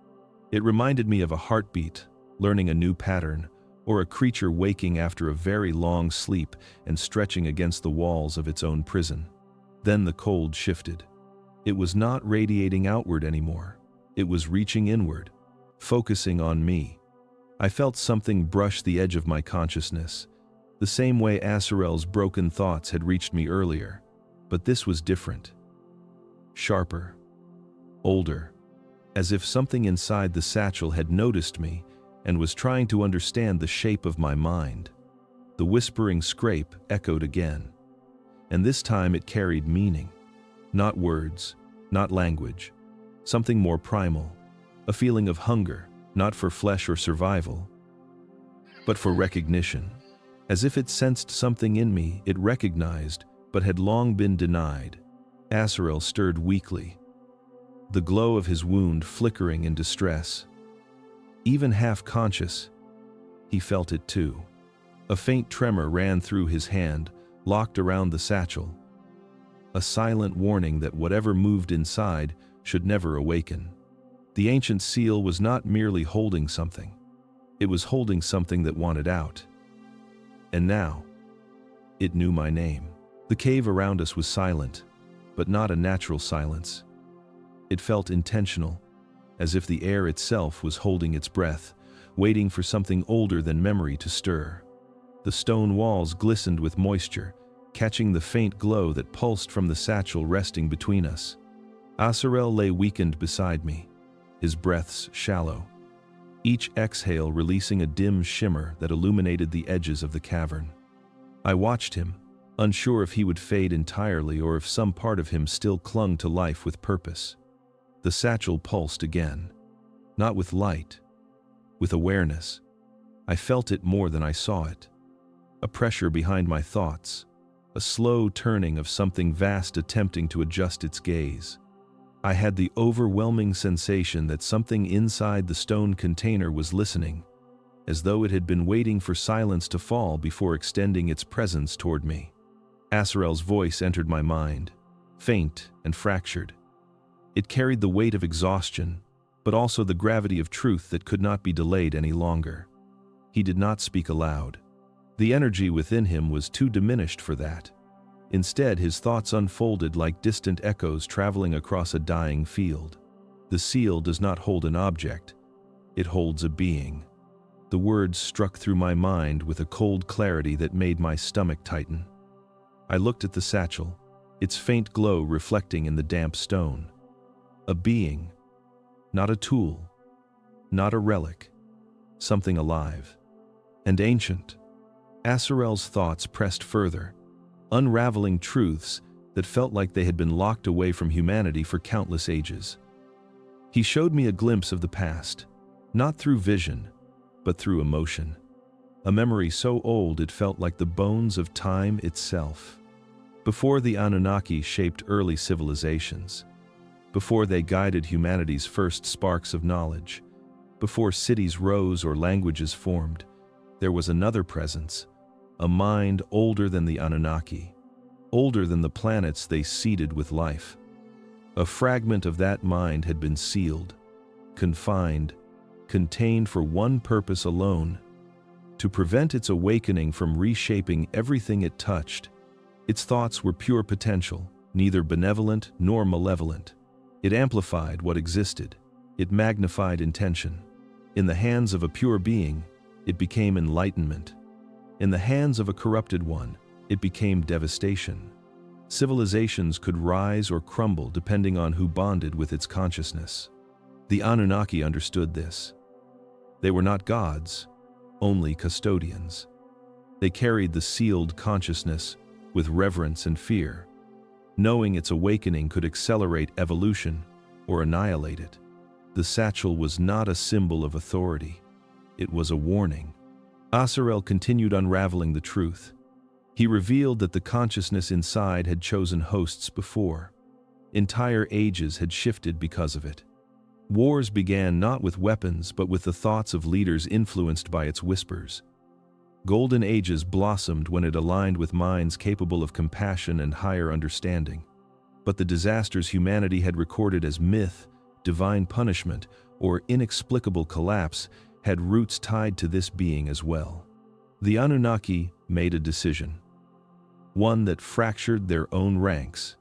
A: It reminded me of a heartbeat, learning a new pattern, or a creature waking after a very long sleep and stretching against the walls of its own prison. Then the cold shifted. It was not radiating outward anymore. It was reaching inward, focusing on me. I felt something brush the edge of my consciousness, the same way Aserel's broken thoughts had reached me earlier. But this was different. Sharper. Older. As if something inside the satchel had noticed me and was trying to understand the shape of my mind. The whispering scrape echoed again, and this time it carried meaning. Not words, not language, something more primal, a feeling of hunger, not for flesh or survival, but for recognition. As if it sensed something in me it recognized, but had long been denied. Aserel stirred weakly, the glow of his wound flickering in distress. Even half-conscious, he felt it too. A faint tremor ran through his hand, locked around the satchel. A silent warning that whatever moved inside should never awaken. The ancient seal was not merely holding something. It was holding something that wanted out. And now, it knew my name. The cave around us was silent, but not a natural silence. It felt intentional, as if the air itself was holding its breath, waiting for something older than memory to stir. The stone walls glistened with moisture, catching the faint glow that pulsed from the satchel resting between us. Aserel lay weakened beside me, his breaths shallow, each exhale releasing a dim shimmer that illuminated the edges of the cavern. I watched him, unsure if he would fade entirely or if some part of him still clung to life with purpose. The satchel pulsed again, not with light, with awareness. I felt it more than I saw it. A pressure behind my thoughts, a slow turning of something vast attempting to adjust its gaze. I had the overwhelming sensation that something inside the stone container was listening, as though it had been waiting for silence to fall before extending its presence toward me. Aserel's voice entered my mind, faint and fractured. It carried the weight of exhaustion, but also the gravity of truth that could not be delayed any longer. He did not speak aloud. The energy within him was too diminished for that. Instead, his thoughts unfolded like distant echoes traveling across a dying field. The seal does not hold an object. It holds a being. The words struck through my mind with a cold clarity that made my stomach tighten. I looked at the satchel, its faint glow reflecting in the damp stone. A being, not a tool, not a relic, something alive and ancient. Aserel's thoughts pressed further, unraveling truths that felt like they had been locked away from humanity for countless ages. He showed me a glimpse of the past, not through vision, but through emotion. A memory so old it felt like the bones of time itself. Before the Anunnaki shaped early civilizations, before they guided humanity's first sparks of knowledge, before cities rose or languages formed, there was another presence, a mind older than the Anunnaki, older than the planets they seeded with life. A fragment of that mind had been sealed, confined, contained for one purpose alone: to prevent its awakening from reshaping everything it touched. Its thoughts were pure potential, neither benevolent nor malevolent. It amplified what existed. It magnified intention. In the hands of a pure being, it became enlightenment. In the hands of a corrupted one, it became devastation. Civilizations could rise or crumble depending on who bonded with its consciousness. The Anunnaki understood this. They were not gods, only custodians. They carried the sealed consciousness with reverence and fear, knowing its awakening could accelerate evolution or annihilate it. The satchel was not a symbol of authority. It was a warning. Aserel continued unraveling the truth. He revealed that the consciousness inside had chosen hosts before. Entire ages had shifted because of it. Wars began not with weapons but with the thoughts of leaders influenced by its whispers. Golden ages blossomed when it aligned with minds capable of compassion and higher understanding. But the disasters humanity had recorded as myth, divine punishment, or inexplicable collapse had roots tied to this being as well. The Anunnaki made a decision, one that fractured their own ranks.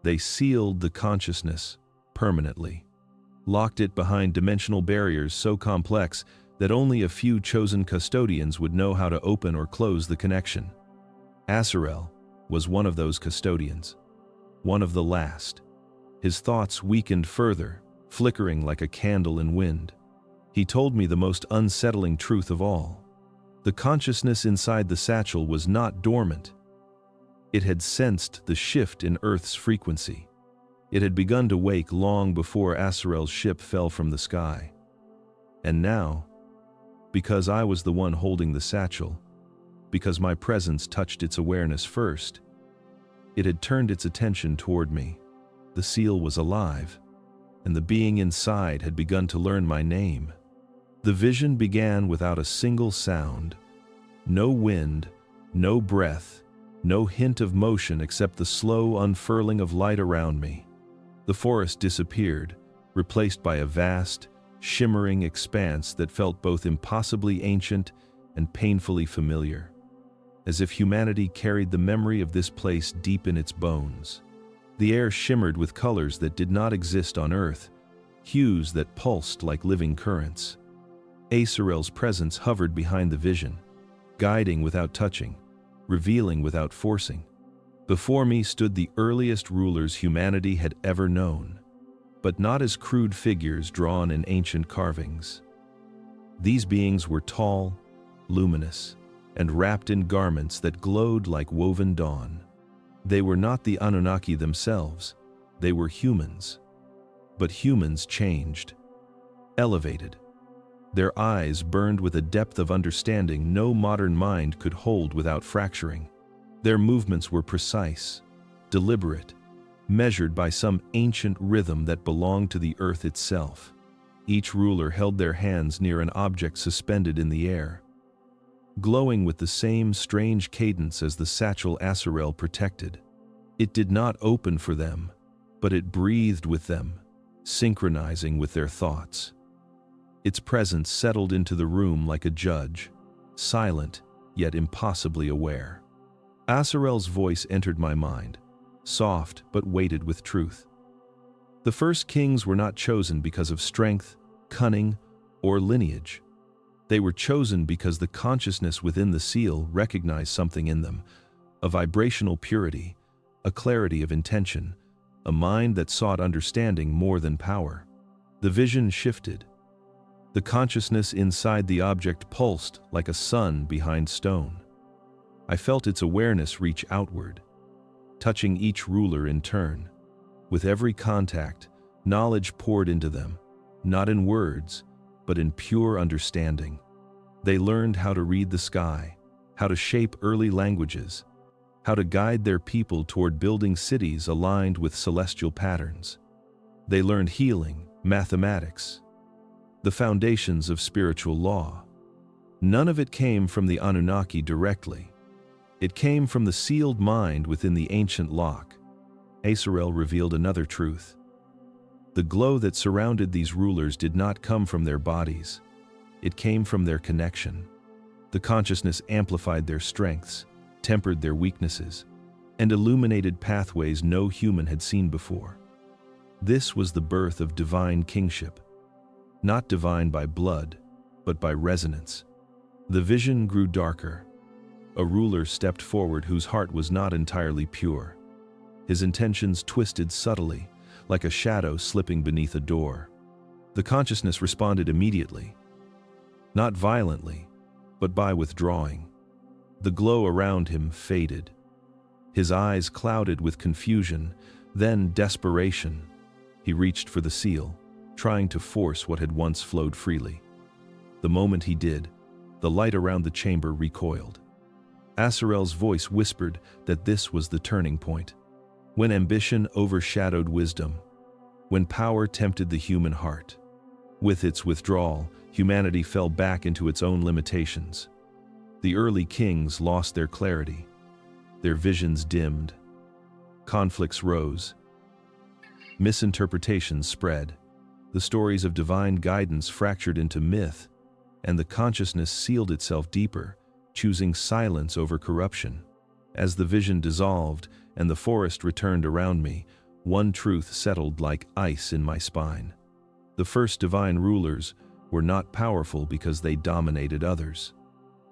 A: They sealed the consciousness permanently, locked it behind dimensional barriers so complex that only a few chosen custodians would know how to open or close the connection. Aserel was one of those custodians, one of the last. His thoughts weakened further, flickering like a candle in wind. He told me the most unsettling truth of all. The consciousness inside the satchel was not dormant. It had sensed the shift in Earth's frequency. It had begun to wake long before Aserel's ship fell from the sky. And now, because I was the one holding the satchel, because my presence touched its awareness first, it had turned its attention toward me. The seal was alive, and the being inside had begun to learn my name. The vision began without a single sound. No wind, no breath, no hint of motion except the slow unfurling of light around me. The forest disappeared, replaced by a vast, shimmering expanse that felt both impossibly ancient and painfully familiar, as if humanity carried the memory of this place deep in its bones. The air shimmered with colors that did not exist on Earth, hues that pulsed like living currents. Aserel's presence hovered behind the vision, guiding without touching, revealing without forcing. Before me stood the earliest rulers humanity had ever known, but not as crude figures drawn in ancient carvings. These beings were tall, luminous, and wrapped in garments that glowed like woven dawn. They were not the Anunnaki themselves, they were humans. But humans changed, elevated. Their eyes burned with a depth of understanding no modern mind could hold without fracturing. Their movements were precise, deliberate, measured by some ancient rhythm that belonged to the earth itself. Each ruler held their hands near an object suspended in the air, glowing with the same strange cadence as the satchel Aserel protected. It did not open for them, but it breathed with them, synchronizing with their thoughts. Its presence settled into the room like a judge, silent yet impossibly aware. Aserel's voice entered my mind, soft but weighted with truth. The first kings were not chosen because of strength, cunning, or lineage. They were chosen because the consciousness within the seal recognized something in them, a vibrational purity, a clarity of intention, a mind that sought understanding more than power. The vision shifted. The consciousness inside the object pulsed like a sun behind stone. I felt its awareness reach outward, touching each ruler in turn. With every contact, knowledge poured into them, not in words, but in pure understanding. They learned how to read the sky, how to shape early languages, how to guide their people toward building cities aligned with celestial patterns. They learned healing, mathematics, the foundations of spiritual law. None of it came from the Anunnaki directly. It came from the sealed mind within the ancient lock. Aserel revealed another truth. The glow that surrounded these rulers did not come from their bodies. It came from their connection. The consciousness amplified their strengths, tempered their weaknesses, and illuminated pathways no human had seen before. This was the birth of divine kingship, not divine by blood, but by resonance. The vision grew darker. A ruler stepped forward whose heart was not entirely pure. His intentions twisted subtly, like a shadow slipping beneath a door. The consciousness responded immediately, not violently, but by withdrawing. The glow around him faded. His eyes clouded with confusion, then desperation. He reached for the seal, trying to force what had once flowed freely. The moment he did, the light around the chamber recoiled. Aserel's voice whispered that this was the turning point. When ambition overshadowed wisdom, when power tempted the human heart. With its withdrawal, humanity fell back into its own limitations. The early kings lost their clarity. Their visions dimmed. Conflicts rose. Misinterpretations spread. The stories of divine guidance fractured into myth, and the consciousness sealed itself deeper, choosing silence over corruption. As the vision dissolved and the forest returned around me, one truth settled like ice in my spine. The first divine rulers were not powerful because they dominated others.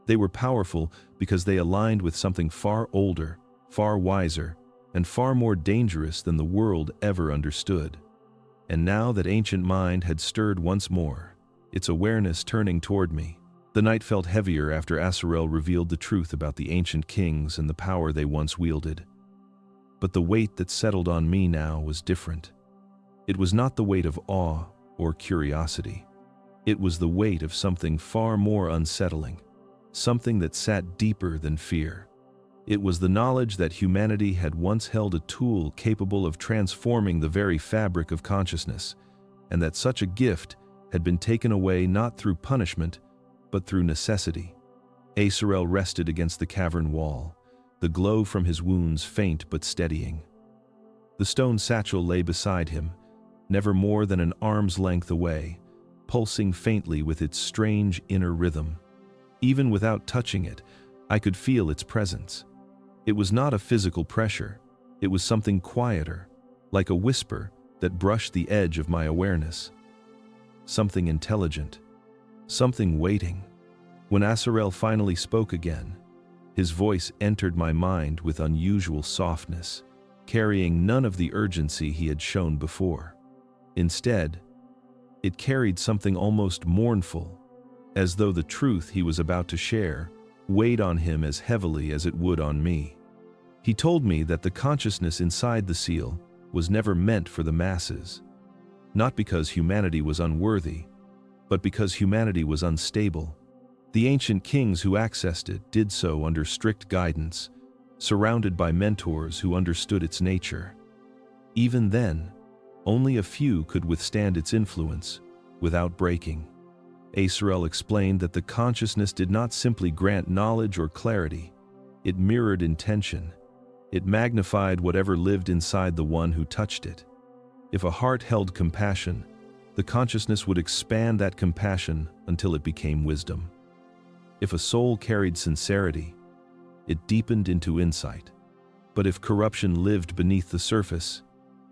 A: They were powerful because they aligned with something far older, far wiser, and far more dangerous than the world ever understood. And now that ancient mind had stirred once more, its awareness turning toward me. The night felt heavier after Aserel revealed the truth about the ancient kings and the power they once wielded. But the weight that settled on me now was different. It was not the weight of awe or curiosity. It was the weight of something far more unsettling, something that sat deeper than fear. It was the knowledge that humanity had once held a tool capable of transforming the very fabric of consciousness, and that such a gift had been taken away not through punishment, but through necessity. Aserel rested against the cavern wall, the glow from his wounds faint but steadying. The stone satchel lay beside him, never more than an arm's length away, pulsing faintly with its strange inner rhythm. Even without touching it, I could feel its presence. It was not a physical pressure, it was something quieter, like a whisper that brushed the edge of my awareness. Something intelligent, something waiting. When Aserel finally spoke again, his voice entered my mind with unusual softness, carrying none of the urgency he had shown before. Instead, it carried something almost mournful, as though the truth he was about to share weighed on him as heavily as it would on me. He told me that the consciousness inside the seal was never meant for the masses, not because humanity was unworthy, but because humanity was unstable. The ancient kings who accessed it did so under strict guidance, surrounded by mentors who understood its nature. Even then, only a few could withstand its influence without breaking. Aserel explained that the consciousness did not simply grant knowledge or clarity, it mirrored intention. It magnified whatever lived inside the one who touched it. If a heart held compassion, the consciousness would expand that compassion until it became wisdom. If a soul carried sincerity, it deepened into insight. But if corruption lived beneath the surface,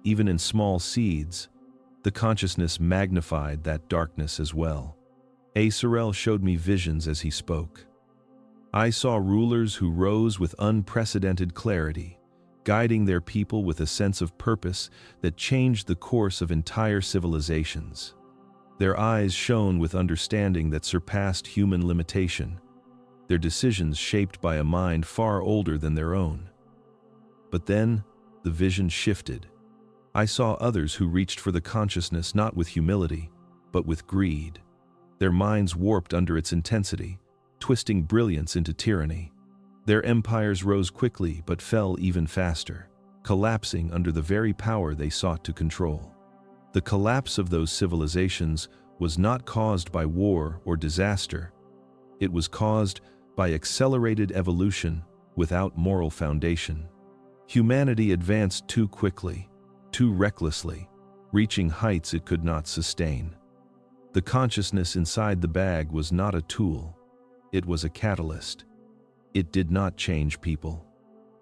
A: even in small seeds, the consciousness magnified that darkness as well. Aserel showed me visions as he spoke. I saw rulers who rose with unprecedented clarity, guiding their people with a sense of purpose that changed the course of entire civilizations. Their eyes shone with understanding that surpassed human limitation, their decisions shaped by a mind far older than their own. But then, the vision shifted. I saw others who reached for the consciousness not with humility, but with greed. Their minds warped under its intensity, twisting brilliance into tyranny. Their empires rose quickly but fell even faster, collapsing under the very power they sought to control. The collapse of those civilizations was not caused by war or disaster. It was caused by accelerated evolution without moral foundation. Humanity advanced too quickly, too recklessly, reaching heights it could not sustain. The consciousness inside the bag was not a tool. It was a catalyst. It did not change people.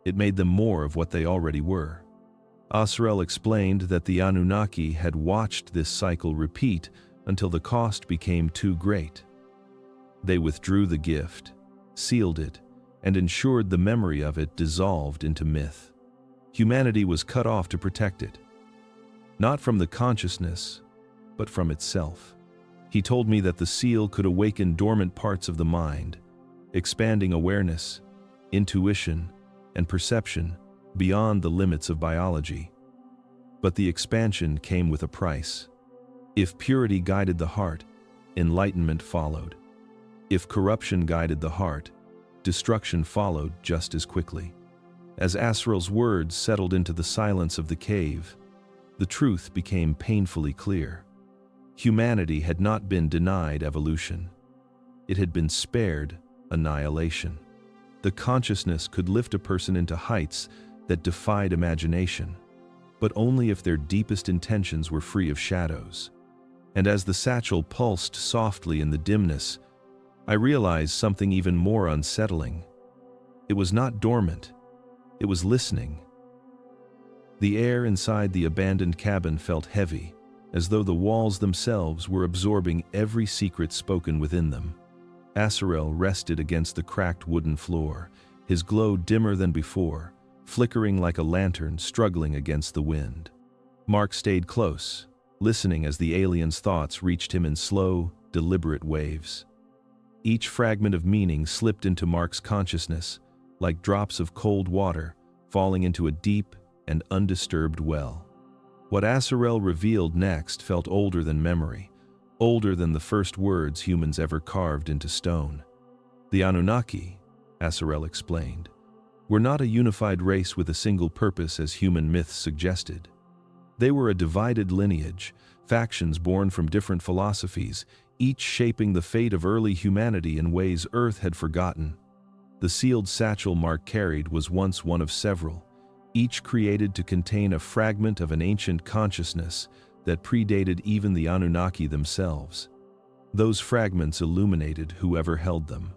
A: It made them more of what they already were. Aserel explained that the Anunnaki had watched this cycle repeat until the cost became too great. They withdrew the gift, sealed it, and ensured the memory of it dissolved into myth. Humanity was cut off to protect it, not from the consciousness, but from itself. He told me that the seal could awaken dormant parts of the mind, expanding awareness, intuition, and perception beyond the limits of biology. But the expansion came with a price. If purity guided the heart, enlightenment followed. If corruption guided the heart, destruction followed just as quickly. As Aserel's words settled into the silence of the cave, the truth became painfully clear. Humanity had not been denied evolution. It had been spared annihilation. The consciousness could lift a person into heights that defied imagination, but only if their deepest intentions were free of shadows. And as the satchel pulsed softly in the dimness, I realized something even more unsettling. It was not dormant, it was listening. The air inside the abandoned cabin felt heavy, as though the walls themselves were absorbing every secret spoken within them. Aserel rested against the cracked wooden floor, his glow dimmer than before, flickering like a lantern struggling against the wind. Mark stayed close, listening as the alien's thoughts reached him in slow, deliberate waves. Each fragment of meaning slipped into Mark's consciousness, like drops of cold water falling into a deep and undisturbed well. What Aserel revealed next felt older than memory, older than the first words humans ever carved into stone. The Anunnaki, Aserel explained, were not a unified race with a single purpose as human myths suggested. They were a divided lineage, factions born from different philosophies, each shaping the fate of early humanity in ways Earth had forgotten. The sealed satchel Mark carried was once one of several, each created to contain a fragment of an ancient consciousness that predated even the Anunnaki themselves. Those fragments illuminated whoever held them,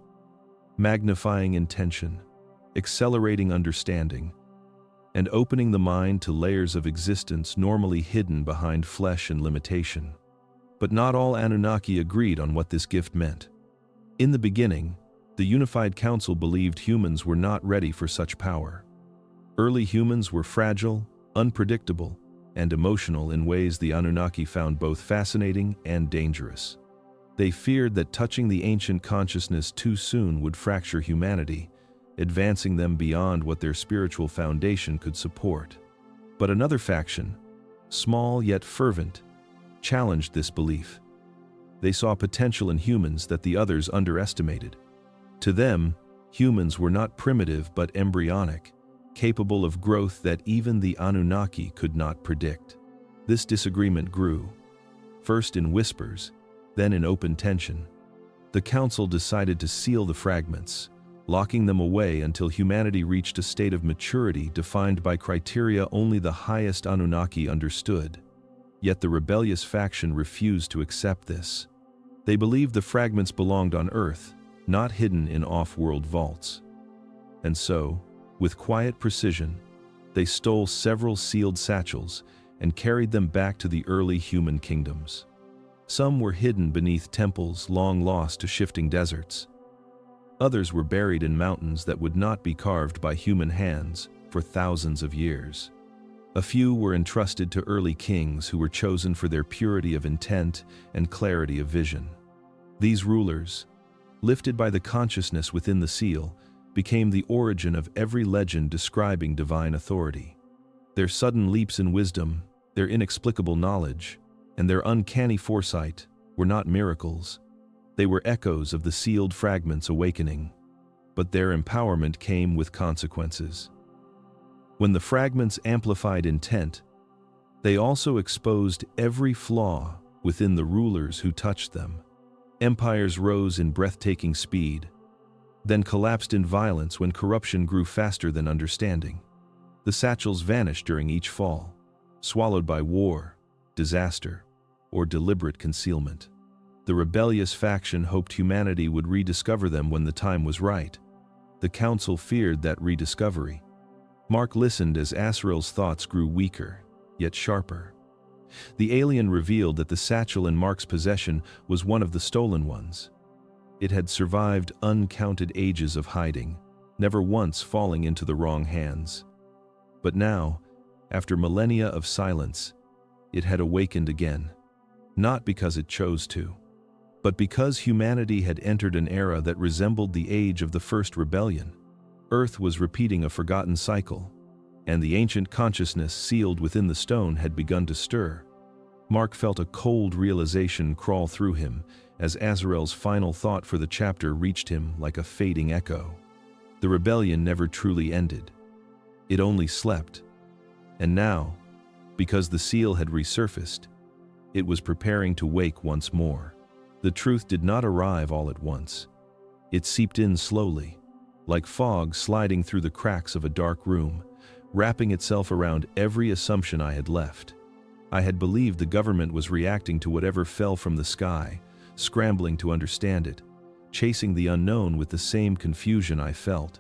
A: magnifying intention, accelerating understanding, and opening the mind to layers of existence normally hidden behind flesh and limitation. But not all Anunnaki agreed on what this gift meant. In the beginning, the Unified Council believed humans were not ready for such power. Early humans were fragile, unpredictable, and emotional in ways the Anunnaki found both fascinating and dangerous. They feared that touching the ancient consciousness too soon would fracture humanity, advancing them beyond what their spiritual foundation could support. But another faction, small yet fervent, challenged this belief. They saw potential in humans that the others underestimated. To them, humans were not primitive but embryonic, capable of growth that even the Anunnaki could not predict. This disagreement grew, first in whispers, then in open tension. The council decided to seal the fragments, locking them away until humanity reached a state of maturity defined by criteria only the highest Anunnaki understood. Yet the rebellious faction refused to accept this. They believed the fragments belonged on Earth, not hidden in off-world vaults. And so, with quiet precision, they stole several sealed satchels and carried them back to the early human kingdoms. Some were hidden beneath temples long lost to shifting deserts. Others were buried in mountains that would not be carved by human hands for thousands of years. A few were entrusted to early kings who were chosen for their purity of intent and clarity of vision. These rulers, lifted by the consciousness within the seal, became the origin of every legend describing divine authority. Their sudden leaps in wisdom, their inexplicable knowledge, and their uncanny foresight were not miracles. They were echoes of the sealed fragments awakening. But their empowerment came with consequences. When the fragments amplified intent, they also exposed every flaw within the rulers who touched them. Empires rose in breathtaking speed, then collapsed in violence when corruption grew faster than understanding. The satchels vanished during each fall, swallowed by war, disaster, or deliberate concealment. The rebellious faction hoped humanity would rediscover them when the time was right. The council feared that rediscovery. Mark listened as Aserel's thoughts grew weaker, yet sharper. The alien revealed that the satchel in Mark's possession was one of the stolen ones. It had survived uncounted ages of hiding, never once falling into the wrong hands. But now, after millennia of silence, it had awakened again, not because it chose to, but because humanity had entered an era that resembled the age of the first rebellion. Earth was repeating a forgotten cycle, and the ancient consciousness sealed within the stone had begun to stir. Mark felt a cold realization crawl through him as Aserel's final thought for the chapter reached him like a fading echo. The rebellion never truly ended. It only slept. And now, because the seal had resurfaced, it was preparing to wake once more. The truth did not arrive all at once. It seeped in slowly, like fog sliding through the cracks of a dark room, wrapping itself around every assumption I had left. I had believed the government was reacting to whatever fell from the sky, scrambling to understand it, chasing the unknown with the same confusion I felt.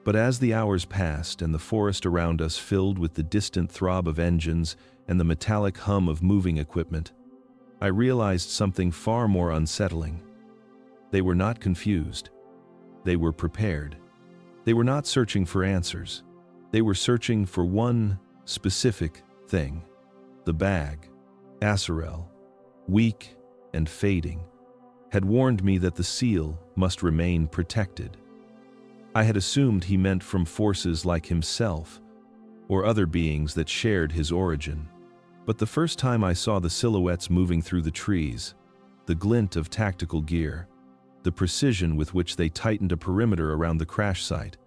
A: But as the hours passed and the forest around us filled with the distant throb of engines and the metallic hum of moving equipment, I realized something far more unsettling. They were not confused. They were prepared. They were not searching for answers. They were searching for one specific thing. The bag, Aserel, weak and fading, had warned me that the seal must remain protected. I had assumed he meant from forces like himself or other beings that shared his origin. But the first time I saw the silhouettes moving through the trees, the glint of tactical gear, the precision with which they tightened a perimeter around the crash site,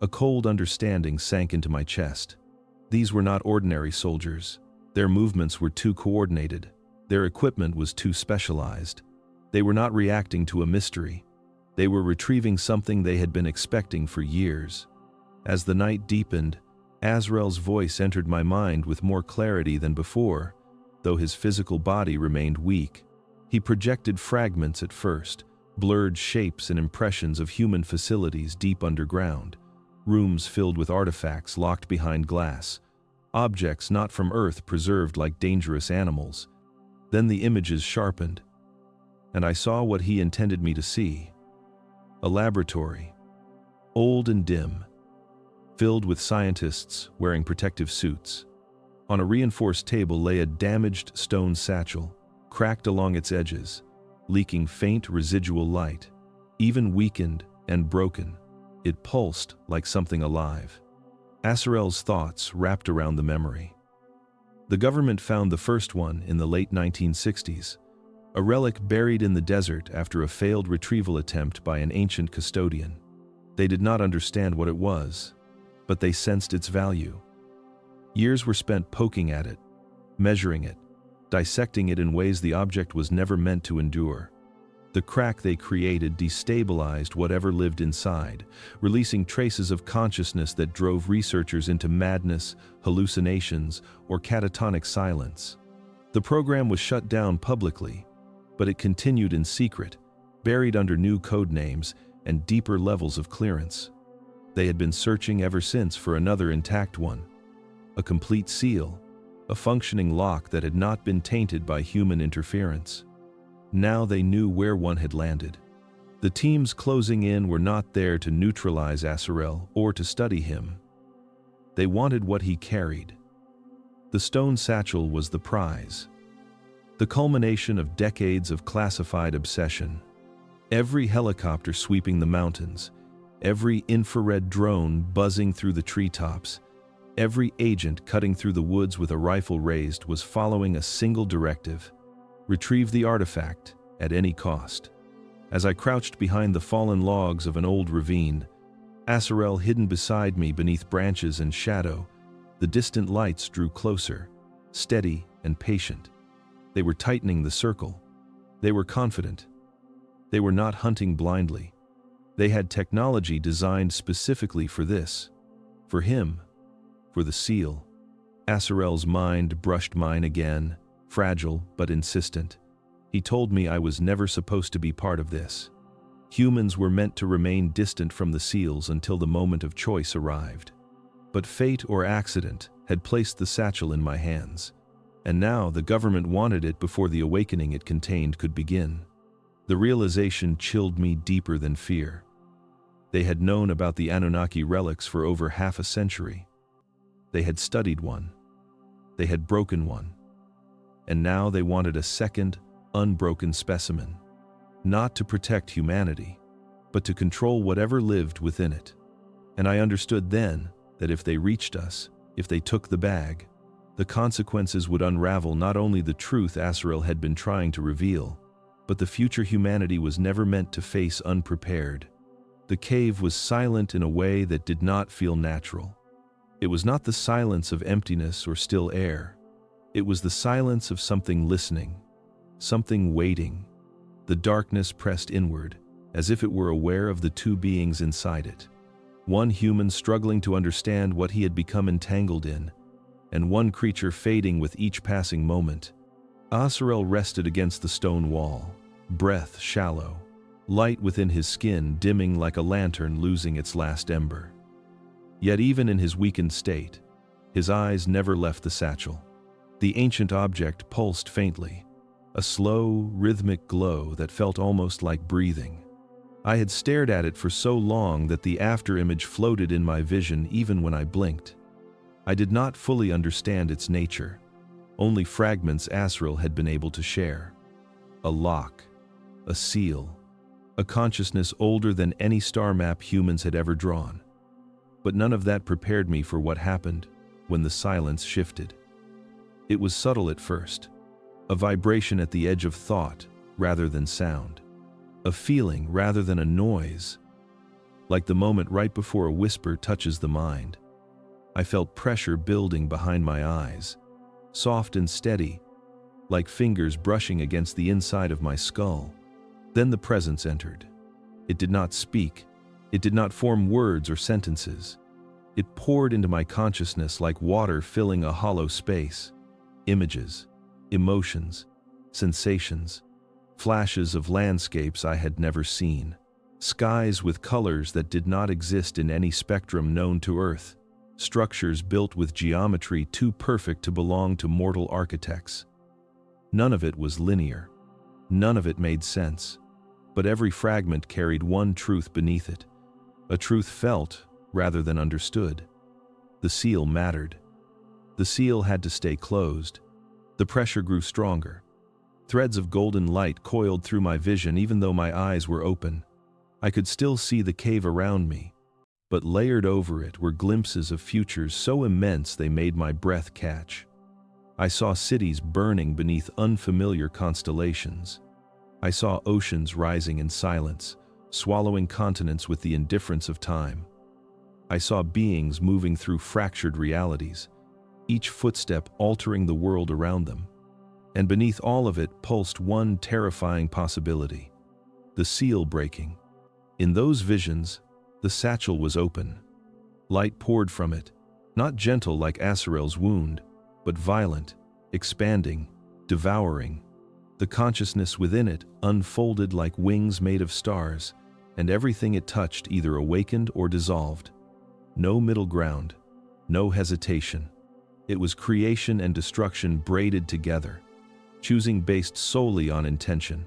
A: a cold understanding sank into my chest. These were not ordinary soldiers. Their movements were too coordinated. Their equipment was too specialized. They were not reacting to a mystery. They were retrieving something they had been expecting for years. As the night deepened, Aserel's voice entered my mind with more clarity than before, though his physical body remained weak. He projected fragments at first, blurred shapes and impressions of human facilities deep underground, rooms filled with artifacts locked behind glass, objects not from Earth preserved like dangerous animals. Then the images sharpened, and I saw what he intended me to see. A laboratory, old and dim, filled with scientists wearing protective suits. On a reinforced table lay a damaged stone satchel, cracked along its edges, leaking faint residual light. Even weakened and broken, it pulsed like something alive. Aserel's thoughts wrapped around the memory. The government found the first one in the late 1960s, a relic buried in the desert after a failed retrieval attempt by an ancient custodian. They did not understand what it was, but they sensed its value. Years were spent poking at it, measuring it, dissecting it in ways the object was never meant to endure. The crack they created destabilized whatever lived inside, releasing traces of consciousness that drove researchers into madness, hallucinations, or catatonic silence. The program was shut down publicly, but it continued in secret, buried under new code names and deeper levels of clearance. They had been searching ever since for another intact one, a complete seal, a functioning lock that had not been tainted by human interference. Now they knew where one had landed. The teams closing in were not there to neutralize Aserel or to study him. They wanted what he carried. The stone satchel was the prize, the culmination of decades of classified obsession. Every helicopter sweeping the mountains, every infrared drone buzzing through the treetops, every agent cutting through the woods with a rifle raised was following a single directive: retrieve the artifact at any cost. As I crouched behind the fallen logs of an old ravine, Aserel hidden beside me beneath branches and shadow, the distant lights drew closer, steady and patient. They were tightening the circle. They were confident. They were not hunting blindly. They had technology designed specifically for this. For him. For the seal. Aserel's mind brushed mine again, fragile but insistent. He told me I was never supposed to be part of this. Humans were meant to remain distant from the seals until the moment of choice arrived. But fate or accident had placed the satchel in my hands, and now the government wanted it before the awakening it contained could begin. The realization chilled me deeper than fear. They had known about the Anunnaki relics for over half a century. They had studied one. They had broken one. And now they wanted a second, unbroken specimen. Not to protect humanity, but to control whatever lived within it. And I understood then that if they reached us, if they took the bag, the consequences would unravel not only the truth Aserel had been trying to reveal, but the future humanity was never meant to face unprepared. The cave was silent in a way that did not feel natural. It was not the silence of emptiness or still air. It was the silence of something listening, something waiting. The darkness pressed inward, as if it were aware of the two beings inside it. One human struggling to understand what he had become entangled in, and one creature fading with each passing moment. Aserel rested against the stone wall, breath shallow, light within his skin dimming like a lantern losing its last ember. Yet even in his weakened state, his eyes never left the satchel. The ancient object pulsed faintly, a slow, rhythmic glow that felt almost like breathing. I had stared at it for so long that the afterimage floated in my vision even when I blinked. I did not fully understand its nature. Only fragments Aserel had been able to share. A lock. a seal, a consciousness older than any star map humans had ever drawn. But none of that prepared me for what happened when the silence shifted. It was subtle at first, a vibration at the edge of thought rather than sound, a feeling rather than a noise, like the moment right before a whisper touches the mind. I felt pressure building behind my eyes, soft and steady, like fingers brushing against the inside of my skull. Then the presence entered. It did not speak. It did not form words or sentences. It poured into my consciousness like water filling a hollow space. Images, emotions, sensations, flashes of landscapes I had never seen, skies with colors that did not exist in any spectrum known to Earth, structures built with geometry too perfect to belong to mortal architects. None of it was linear. None of it made sense. But every fragment carried one truth beneath it, a truth felt rather than understood. The seal mattered. The seal had to stay closed. The pressure grew stronger. Threads of golden light coiled through my vision even though my eyes were open. I could still see the cave around me, but layered over it were glimpses of futures so immense they made my breath catch. I saw cities burning beneath unfamiliar constellations. I saw oceans rising in silence, swallowing continents with the indifference of time. I saw beings moving through fractured realities, each footstep altering the world around them. And beneath all of it pulsed one terrifying possibility: the seal breaking. In those visions, the satchel was open. Light poured from it, not gentle like Aserel's wound, but violent, expanding, devouring. The consciousness within it unfolded like wings made of stars, and everything it touched either awakened or dissolved. No middle ground, no hesitation. It was creation and destruction braided together, choosing based solely on intention.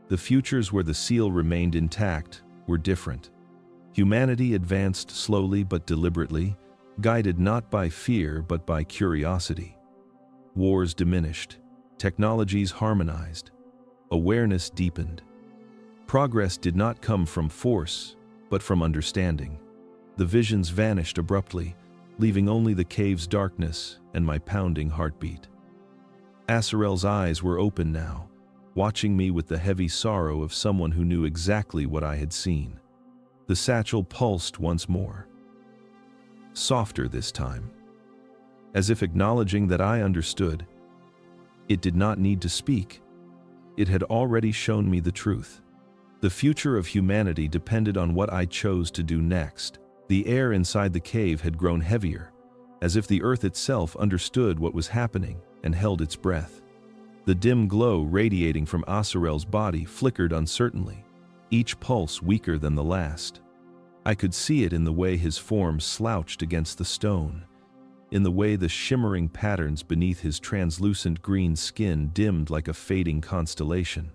A: The futures where the seal remained intact were different. Humanity advanced slowly but deliberately, guided not by fear but by curiosity. Wars diminished. Technologies harmonized. Awareness deepened. Progress did not come from force, but from understanding. The visions vanished abruptly, leaving only the cave's darkness and my pounding heartbeat. Aserel's eyes were open now, watching me with the heavy sorrow of someone who knew exactly what I had seen. The satchel pulsed once more. Softer this time. As if acknowledging that I understood. It did not need to speak. It had already shown me the truth. The future of humanity depended on what I chose to do next. The air inside the cave had grown heavier, as if the earth itself understood what was happening and held its breath. The dim glow radiating from Aserel's body flickered uncertainly, each pulse weaker than the last. I could see it in the way his form slouched against the stone, in the way the shimmering patterns beneath his translucent green skin dimmed like a fading constellation.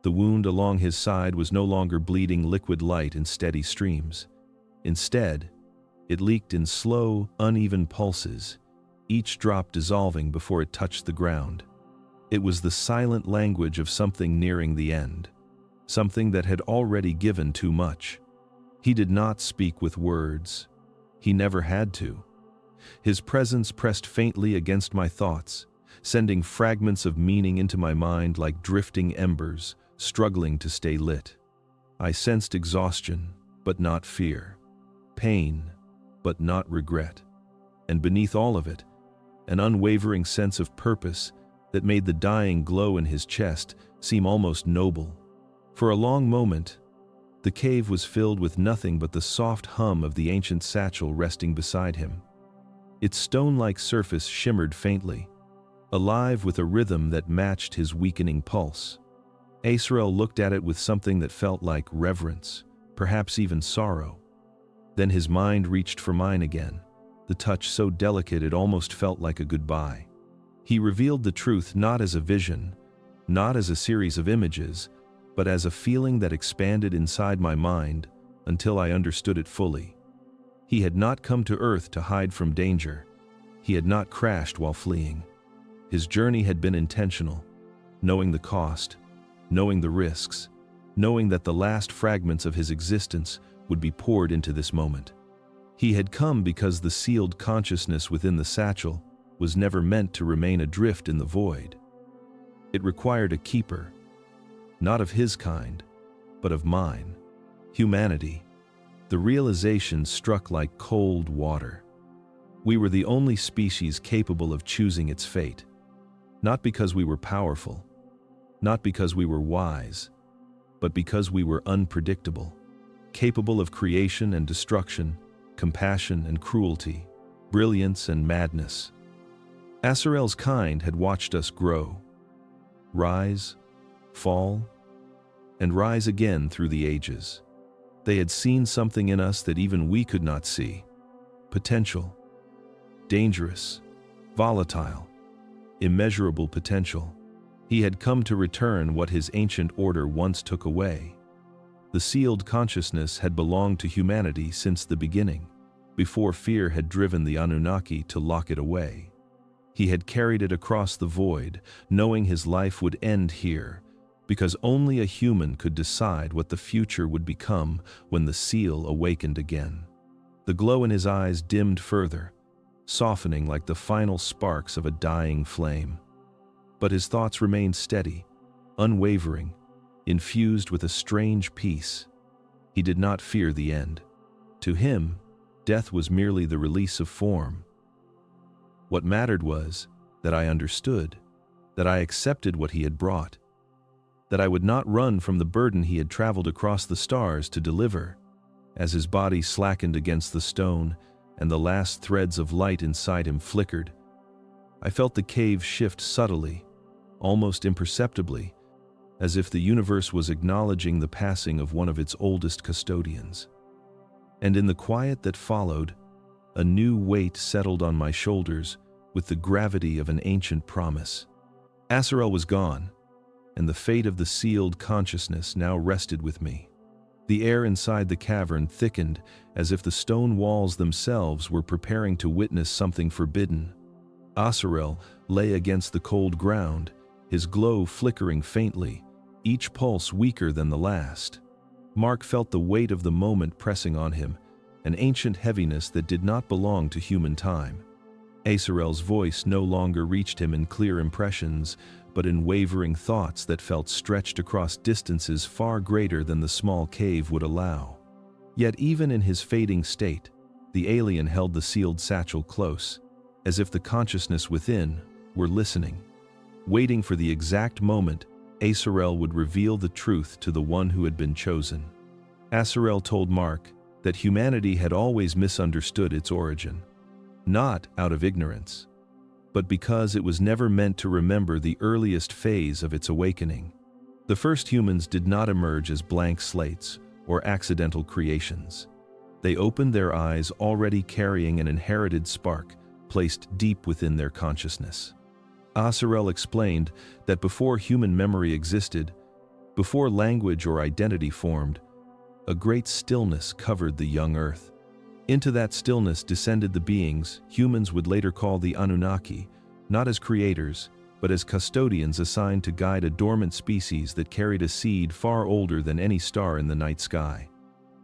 A: The wound along his side was no longer bleeding liquid light in steady streams. Instead, it leaked in slow, uneven pulses, each drop dissolving before it touched the ground. It was the silent language of something nearing the end, something that had already given too much. He did not speak with words. He never had to. His presence pressed faintly against my thoughts, sending fragments of meaning into my mind like drifting embers, struggling to stay lit. I sensed exhaustion, but not fear. Pain, but not regret. And beneath all of it, an unwavering sense of purpose that made the dying glow in his chest seem almost noble. For a long moment, the cave was filled with nothing but the soft hum of the ancient satchel resting beside him. Its stone-like surface shimmered faintly, alive with a rhythm that matched his weakening pulse. Aserel looked at it with something that felt like reverence, perhaps even sorrow. Then his mind reached for mine again, the touch so delicate it almost felt like a goodbye. He revealed the truth not as a vision, not as a series of images, but as a feeling that expanded inside my mind until I understood it fully. He had not come to Earth to hide from danger. He had not crashed while fleeing. His journey had been intentional, knowing the cost, knowing the risks, knowing that the last fragments of his existence would be poured into this moment. He had come because the sealed consciousness within the satchel was never meant to remain adrift in the void. It required a keeper, not of his kind, but of mine, humanity. The realization struck like cold water. We were the only species capable of choosing its fate, not because we were powerful, not because we were wise, but because we were unpredictable, capable of creation and destruction, compassion and cruelty, brilliance and madness. Aserel's kind had watched us grow, rise, fall, and rise again through the ages. They had seen something in us that even we could not see. Potential. Dangerous. Volatile. Immeasurable potential. He had come to return what his ancient order once took away. The sealed consciousness had belonged to humanity since the beginning, before fear had driven the Anunnaki to lock it away. He had carried it across the void, knowing his life would end here, because only a human could decide what the future would become when the seal awakened again. The glow in his eyes dimmed further, softening like the final sparks of a dying flame. But his thoughts remained steady, unwavering, infused with a strange peace. He did not fear the end. To him, death was merely the release of form. What mattered was that I understood, that I accepted what he had brought, that I would not run from the burden he had traveled across the stars to deliver. As his body slackened against the stone and the last threads of light inside him flickered, I felt the cave shift subtly, almost imperceptibly, as if the universe was acknowledging the passing of one of its oldest custodians. And in the quiet that followed, a new weight settled on my shoulders with the gravity of an ancient promise. Aserel was gone, and the fate of the sealed consciousness now rested with me. The air inside the cavern thickened as if the stone walls themselves were preparing to witness something forbidden. Aserel lay against the cold ground, his glow flickering faintly, each pulse weaker than the last. Mark felt the weight of the moment pressing on him, an ancient heaviness that did not belong to human time. Aserel's voice no longer reached him in clear impressions, but in wavering thoughts that felt stretched across distances far greater than the small cave would allow. Yet even in his fading state, the alien held the sealed satchel close, as if the consciousness within were listening, waiting for the exact moment Aserel would reveal the truth to the one who had been chosen. Aserel told Mark that humanity had always misunderstood its origin, not out of ignorance, but because it was never meant to remember the earliest phase of its awakening. The first humans did not emerge as blank slates or accidental creations. They opened their eyes already carrying an inherited spark placed deep within their consciousness. Aserel explained that before human memory existed, before language or identity formed, a great stillness covered the young earth. Into that stillness descended the beings humans would later call the Anunnaki, not as creators, but as custodians assigned to guide a dormant species that carried a seed far older than any star in the night sky.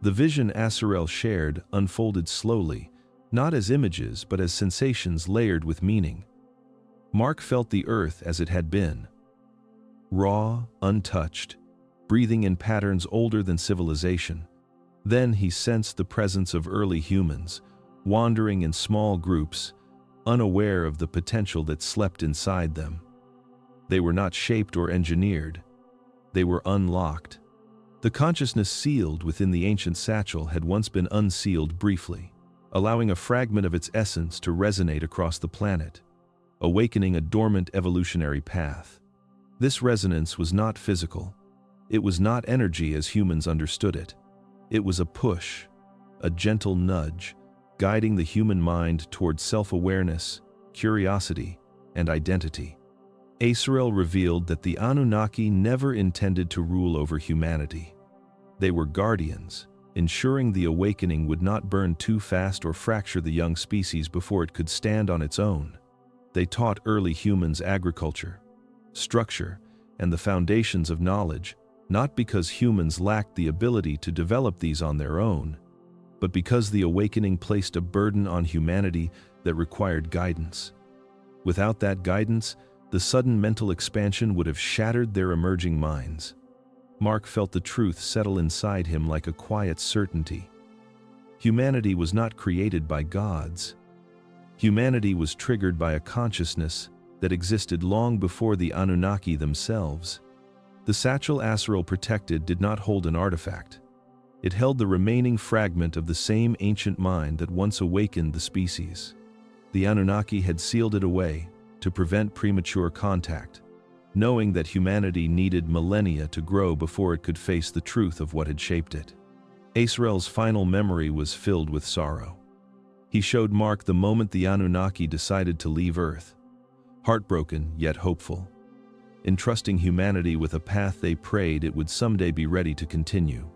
A: The vision Aserel shared unfolded slowly, not as images but as sensations layered with meaning. Mark felt the earth as it had been, raw, untouched, breathing in patterns older than civilization. Then he sensed the presence of early humans, wandering in small groups, unaware of the potential that slept inside them. They were not shaped or engineered. They were unlocked. The consciousness sealed within the ancient satchel had once been unsealed briefly, allowing a fragment of its essence to resonate across the planet, awakening a dormant evolutionary path. This resonance was not physical. It was not energy as humans understood it. It was a push, a gentle nudge, guiding the human mind toward self-awareness, curiosity, and identity. Aserel revealed that the Anunnaki never intended to rule over humanity. They were guardians, ensuring the awakening would not burn too fast or fracture the young species before it could stand on its own. They taught early humans agriculture, structure, and the foundations of knowledge, not because humans lacked the ability to develop these on their own, but because the awakening placed a burden on humanity that required guidance. Without that guidance, the sudden mental expansion would have shattered their emerging minds. Mark felt the truth settle inside him like a quiet certainty. Humanity was not created by gods. Humanity was triggered by a consciousness that existed long before the Anunnaki themselves. The satchel Aserel protected did not hold an artifact. It held the remaining fragment of the same ancient mind that once awakened the species. The Anunnaki had sealed it away to prevent premature contact, knowing that humanity needed millennia to grow before it could face the truth of what had shaped it. Aserel's final memory was filled with sorrow. He showed Mark the moment the Anunnaki decided to leave Earth, heartbroken yet hopeful, entrusting humanity with a path they prayed it would someday be ready to continue.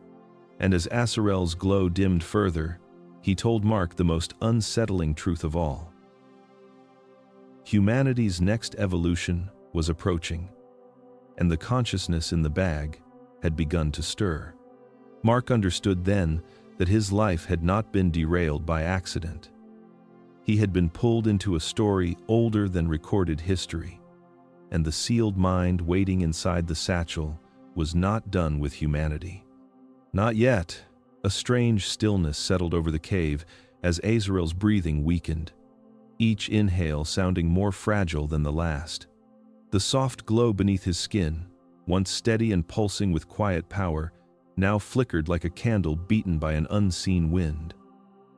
A: And as Aserel's glow dimmed further, he told Mark the most unsettling truth of all. Humanity's next evolution was approaching, and the consciousness in the bag had begun to stir. Mark understood then that his life had not been derailed by accident. He had been pulled into a story older than recorded history, and the sealed mind waiting inside the satchel was not done with humanity. Not yet. A strange stillness settled over the cave as Aserel's breathing weakened, each inhale sounding more fragile than the last. The soft glow beneath his skin, once steady and pulsing with quiet power, now flickered like a candle beaten by an unseen wind.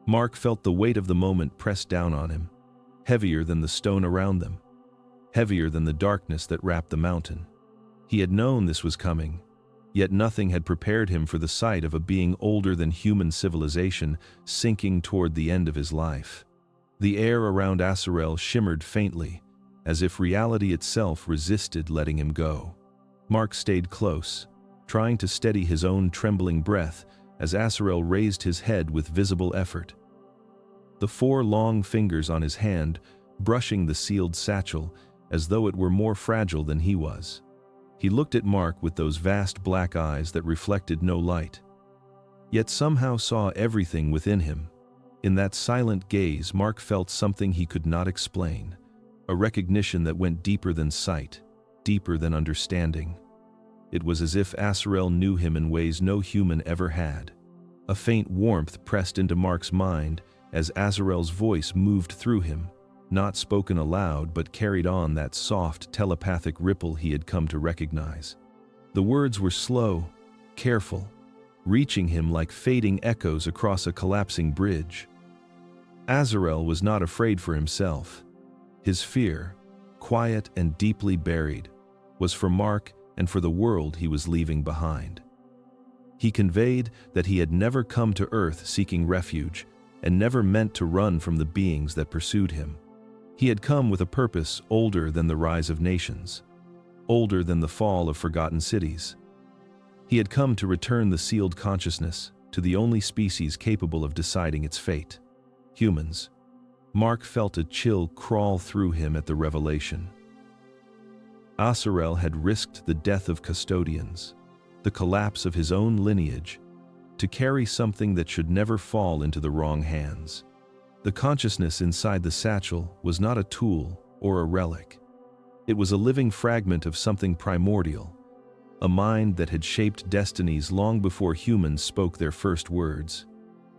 A: Mark felt the weight of the moment press down on him, heavier than the stone around them, heavier than the darkness that wrapped the mountain. He had known this was coming, yet nothing had prepared him for the sight of a being older than human civilization sinking toward the end of his life. The air around Aserel shimmered faintly, as if reality itself resisted letting him go. Mark stayed close, trying to steady his own trembling breath as Aserel raised his head with visible effort. The 4 long fingers on his hand brushing the sealed satchel as though it were more fragile than he was. He looked at Mark with those vast black eyes that reflected no light, yet somehow saw everything within him. In that silent gaze, Mark felt something he could not explain, a recognition that went deeper than sight, deeper than understanding. It was as if Aserel knew him in ways no human ever had. A faint warmth pressed into Mark's mind as Aserel's voice moved through him, not spoken aloud but carried on that soft, telepathic ripple he had come to recognize. The words were slow, careful, reaching him like fading echoes across a collapsing bridge. Aserel was not afraid for himself. His fear, quiet and deeply buried, was for Mark and for the world he was leaving behind. He conveyed that he had never come to Earth seeking refuge and never meant to run from the beings that pursued him. He had come with a purpose older than the rise of nations, older than the fall of forgotten cities. He had come to return the sealed consciousness to the only species capable of deciding its fate: humans. Mark felt a chill crawl through him at the revelation. Aserel had risked the death of custodians, the collapse of his own lineage, to carry something that should never fall into the wrong hands. The consciousness inside the satchel was not a tool or a relic. It was a living fragment of something primordial, a mind that had shaped destinies long before humans spoke their first words.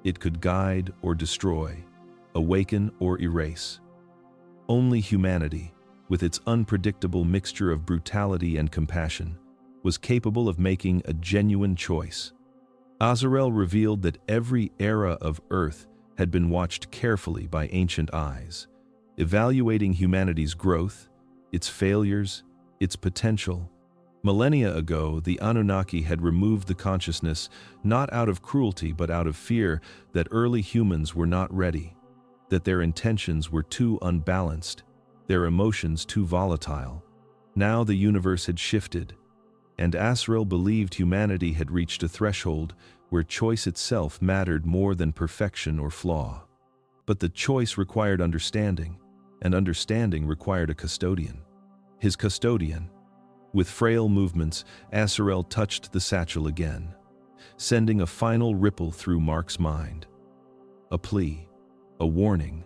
A: It could guide or destroy, awaken or erase. Only humanity, with its unpredictable mixture of brutality and compassion, was capable of making a genuine choice. Aserel revealed that every era of Earth had been watched carefully by ancient eyes, evaluating humanity's growth, its failures, its potential. Millennia ago, the Anunnaki had removed the consciousness not out of cruelty but out of fear that early humans were not ready, that their intentions were too unbalanced, their emotions too volatile. Now the universe had shifted, and Aserel believed humanity had reached a threshold where choice itself mattered more than perfection or flaw. But the choice required understanding, and understanding required a custodian. His custodian, With frail movements, Aserel touched the satchel again, sending a final ripple through Mark's mind. A plea, a warning,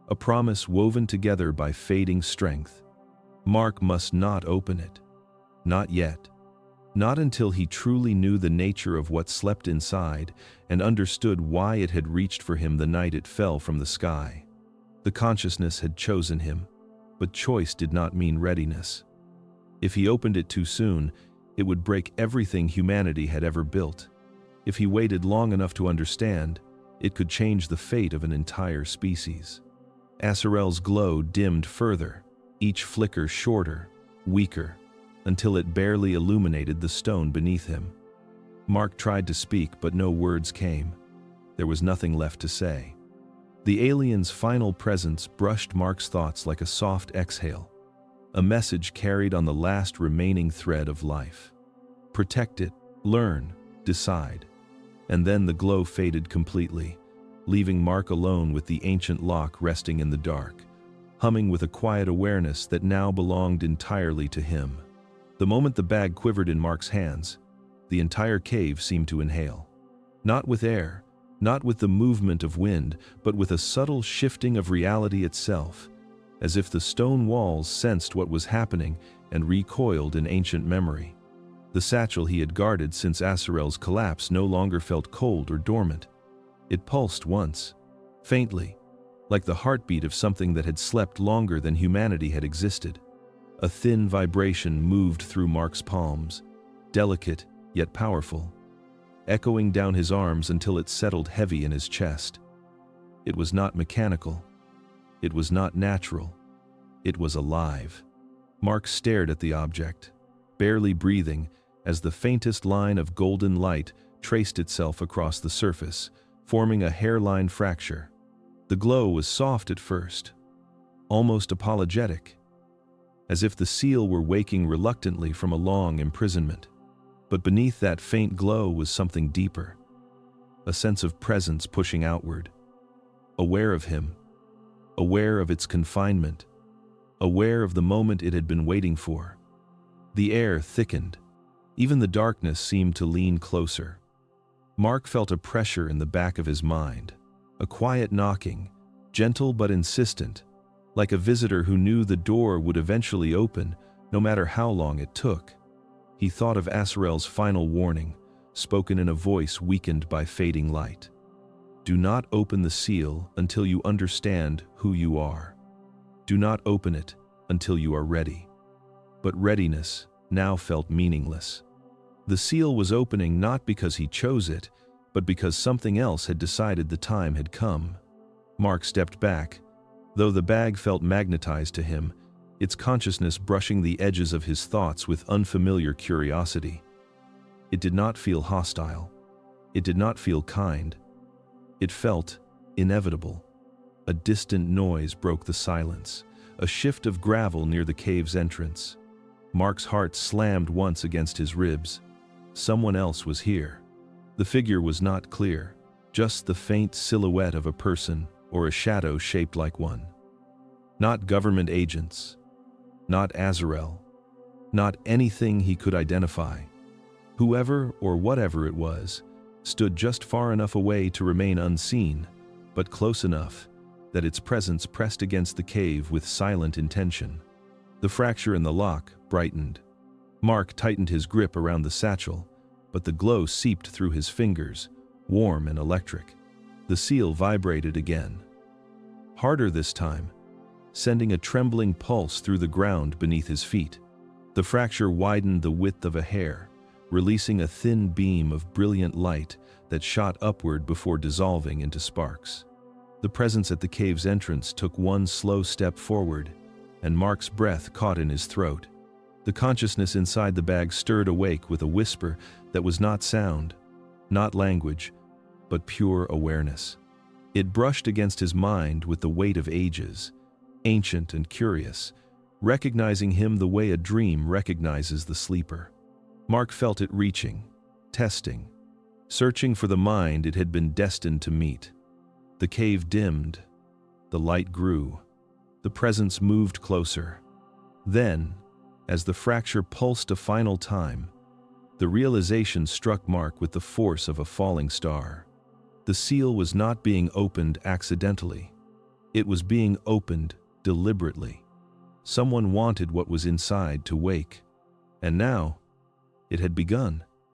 A: a promise woven together by fading strength. Mark must not open it. Not yet. Not until he truly knew the nature of what slept inside and understood why it had reached for him the night it fell from the sky. The consciousness had chosen him, but choice did not mean readiness. If he opened it too soon, it would break everything humanity had ever built. If he waited long enough to understand, it could change the fate of an entire species. Aserel's glow dimmed further, each flicker shorter, weaker, until it barely illuminated the stone beneath him. Mark tried to speak, but no words came. There was nothing left to say. The alien's final presence brushed Mark's thoughts like a soft exhale, a message carried on the last remaining thread of life. Protect it, learn, decide. And then the glow faded completely, leaving Mark alone with the ancient lock resting in the dark, humming with a quiet awareness that now belonged entirely to him. The moment the bag quivered in Mark's hands, the entire cave seemed to inhale. Not with air, not with the movement of wind, but with a subtle shifting of reality itself, as if the stone walls sensed what was happening and recoiled in ancient memory. The satchel he had guarded since Aserel's collapse no longer felt cold or dormant. It pulsed once, faintly, like the heartbeat of something that had slept longer than humanity had existed. A thin vibration moved through Mark's palms, delicate yet powerful, echoing down his arms until it settled heavy in his chest. It was not mechanical. It was not natural. It was alive. Mark stared at the object, barely breathing, as the faintest line of golden light traced itself across the surface, forming a hairline fracture. The glow was soft at first, almost apologetic, as if the seal were waking reluctantly from a long imprisonment. But beneath that faint glow was something deeper, a sense of presence pushing outward, aware of him, aware of its confinement, aware of the moment it had been waiting for. The air thickened. Even the darkness seemed to lean closer. Mark felt a pressure in the back of his mind, a quiet knocking, gentle but insistent, like a visitor who knew the door would eventually open, no matter how long it took. He thought of Aserel's final warning, spoken in a voice weakened by fading light. Do not open the seal until you understand who you are. Do not open it until you are ready. But readiness now felt meaningless. The seal was opening not because he chose it, but because something else had decided the time had come. Mark stepped back, though the bag felt magnetized to him, its consciousness brushing the edges of his thoughts with unfamiliar curiosity. It did not feel hostile. It did not feel kind. It felt inevitable. A distant noise broke the silence, a shift of gravel near the cave's entrance. Mark's heart slammed once against his ribs. Someone else was here. The figure was not clear, just the faint silhouette of a person or a shadow shaped like one. Not government agents, not Aserel, not anything he could identify. Whoever or whatever it was stood just far enough away to remain unseen, but close enough that its presence pressed against the cave with silent intention. The fracture in the lock brightened. Mark tightened his grip around the satchel, but the glow seeped through his fingers, warm and electric. The seal vibrated again. Harder this time, sending a trembling pulse through the ground beneath his feet. The fracture widened the width of a hair, releasing a thin beam of brilliant light that shot upward before dissolving into sparks. The presence at the cave's entrance took one slow step forward, and Mark's breath caught in his throat. The consciousness inside the bag stirred awake with a whisper that was not sound, not language, but pure awareness. It brushed against his mind with the weight of ages, ancient and curious, recognizing him the way a dream recognizes the sleeper. Mark felt it reaching, testing, searching for the mind it had been destined to meet. The cave dimmed, the light grew, the presence moved closer. Then, As the fracture pulsed a final time, the realization struck Mark with the force of a falling star. The seal was not being opened accidentally. It was being opened deliberately. Someone wanted what was inside to wake. And now, it had begun.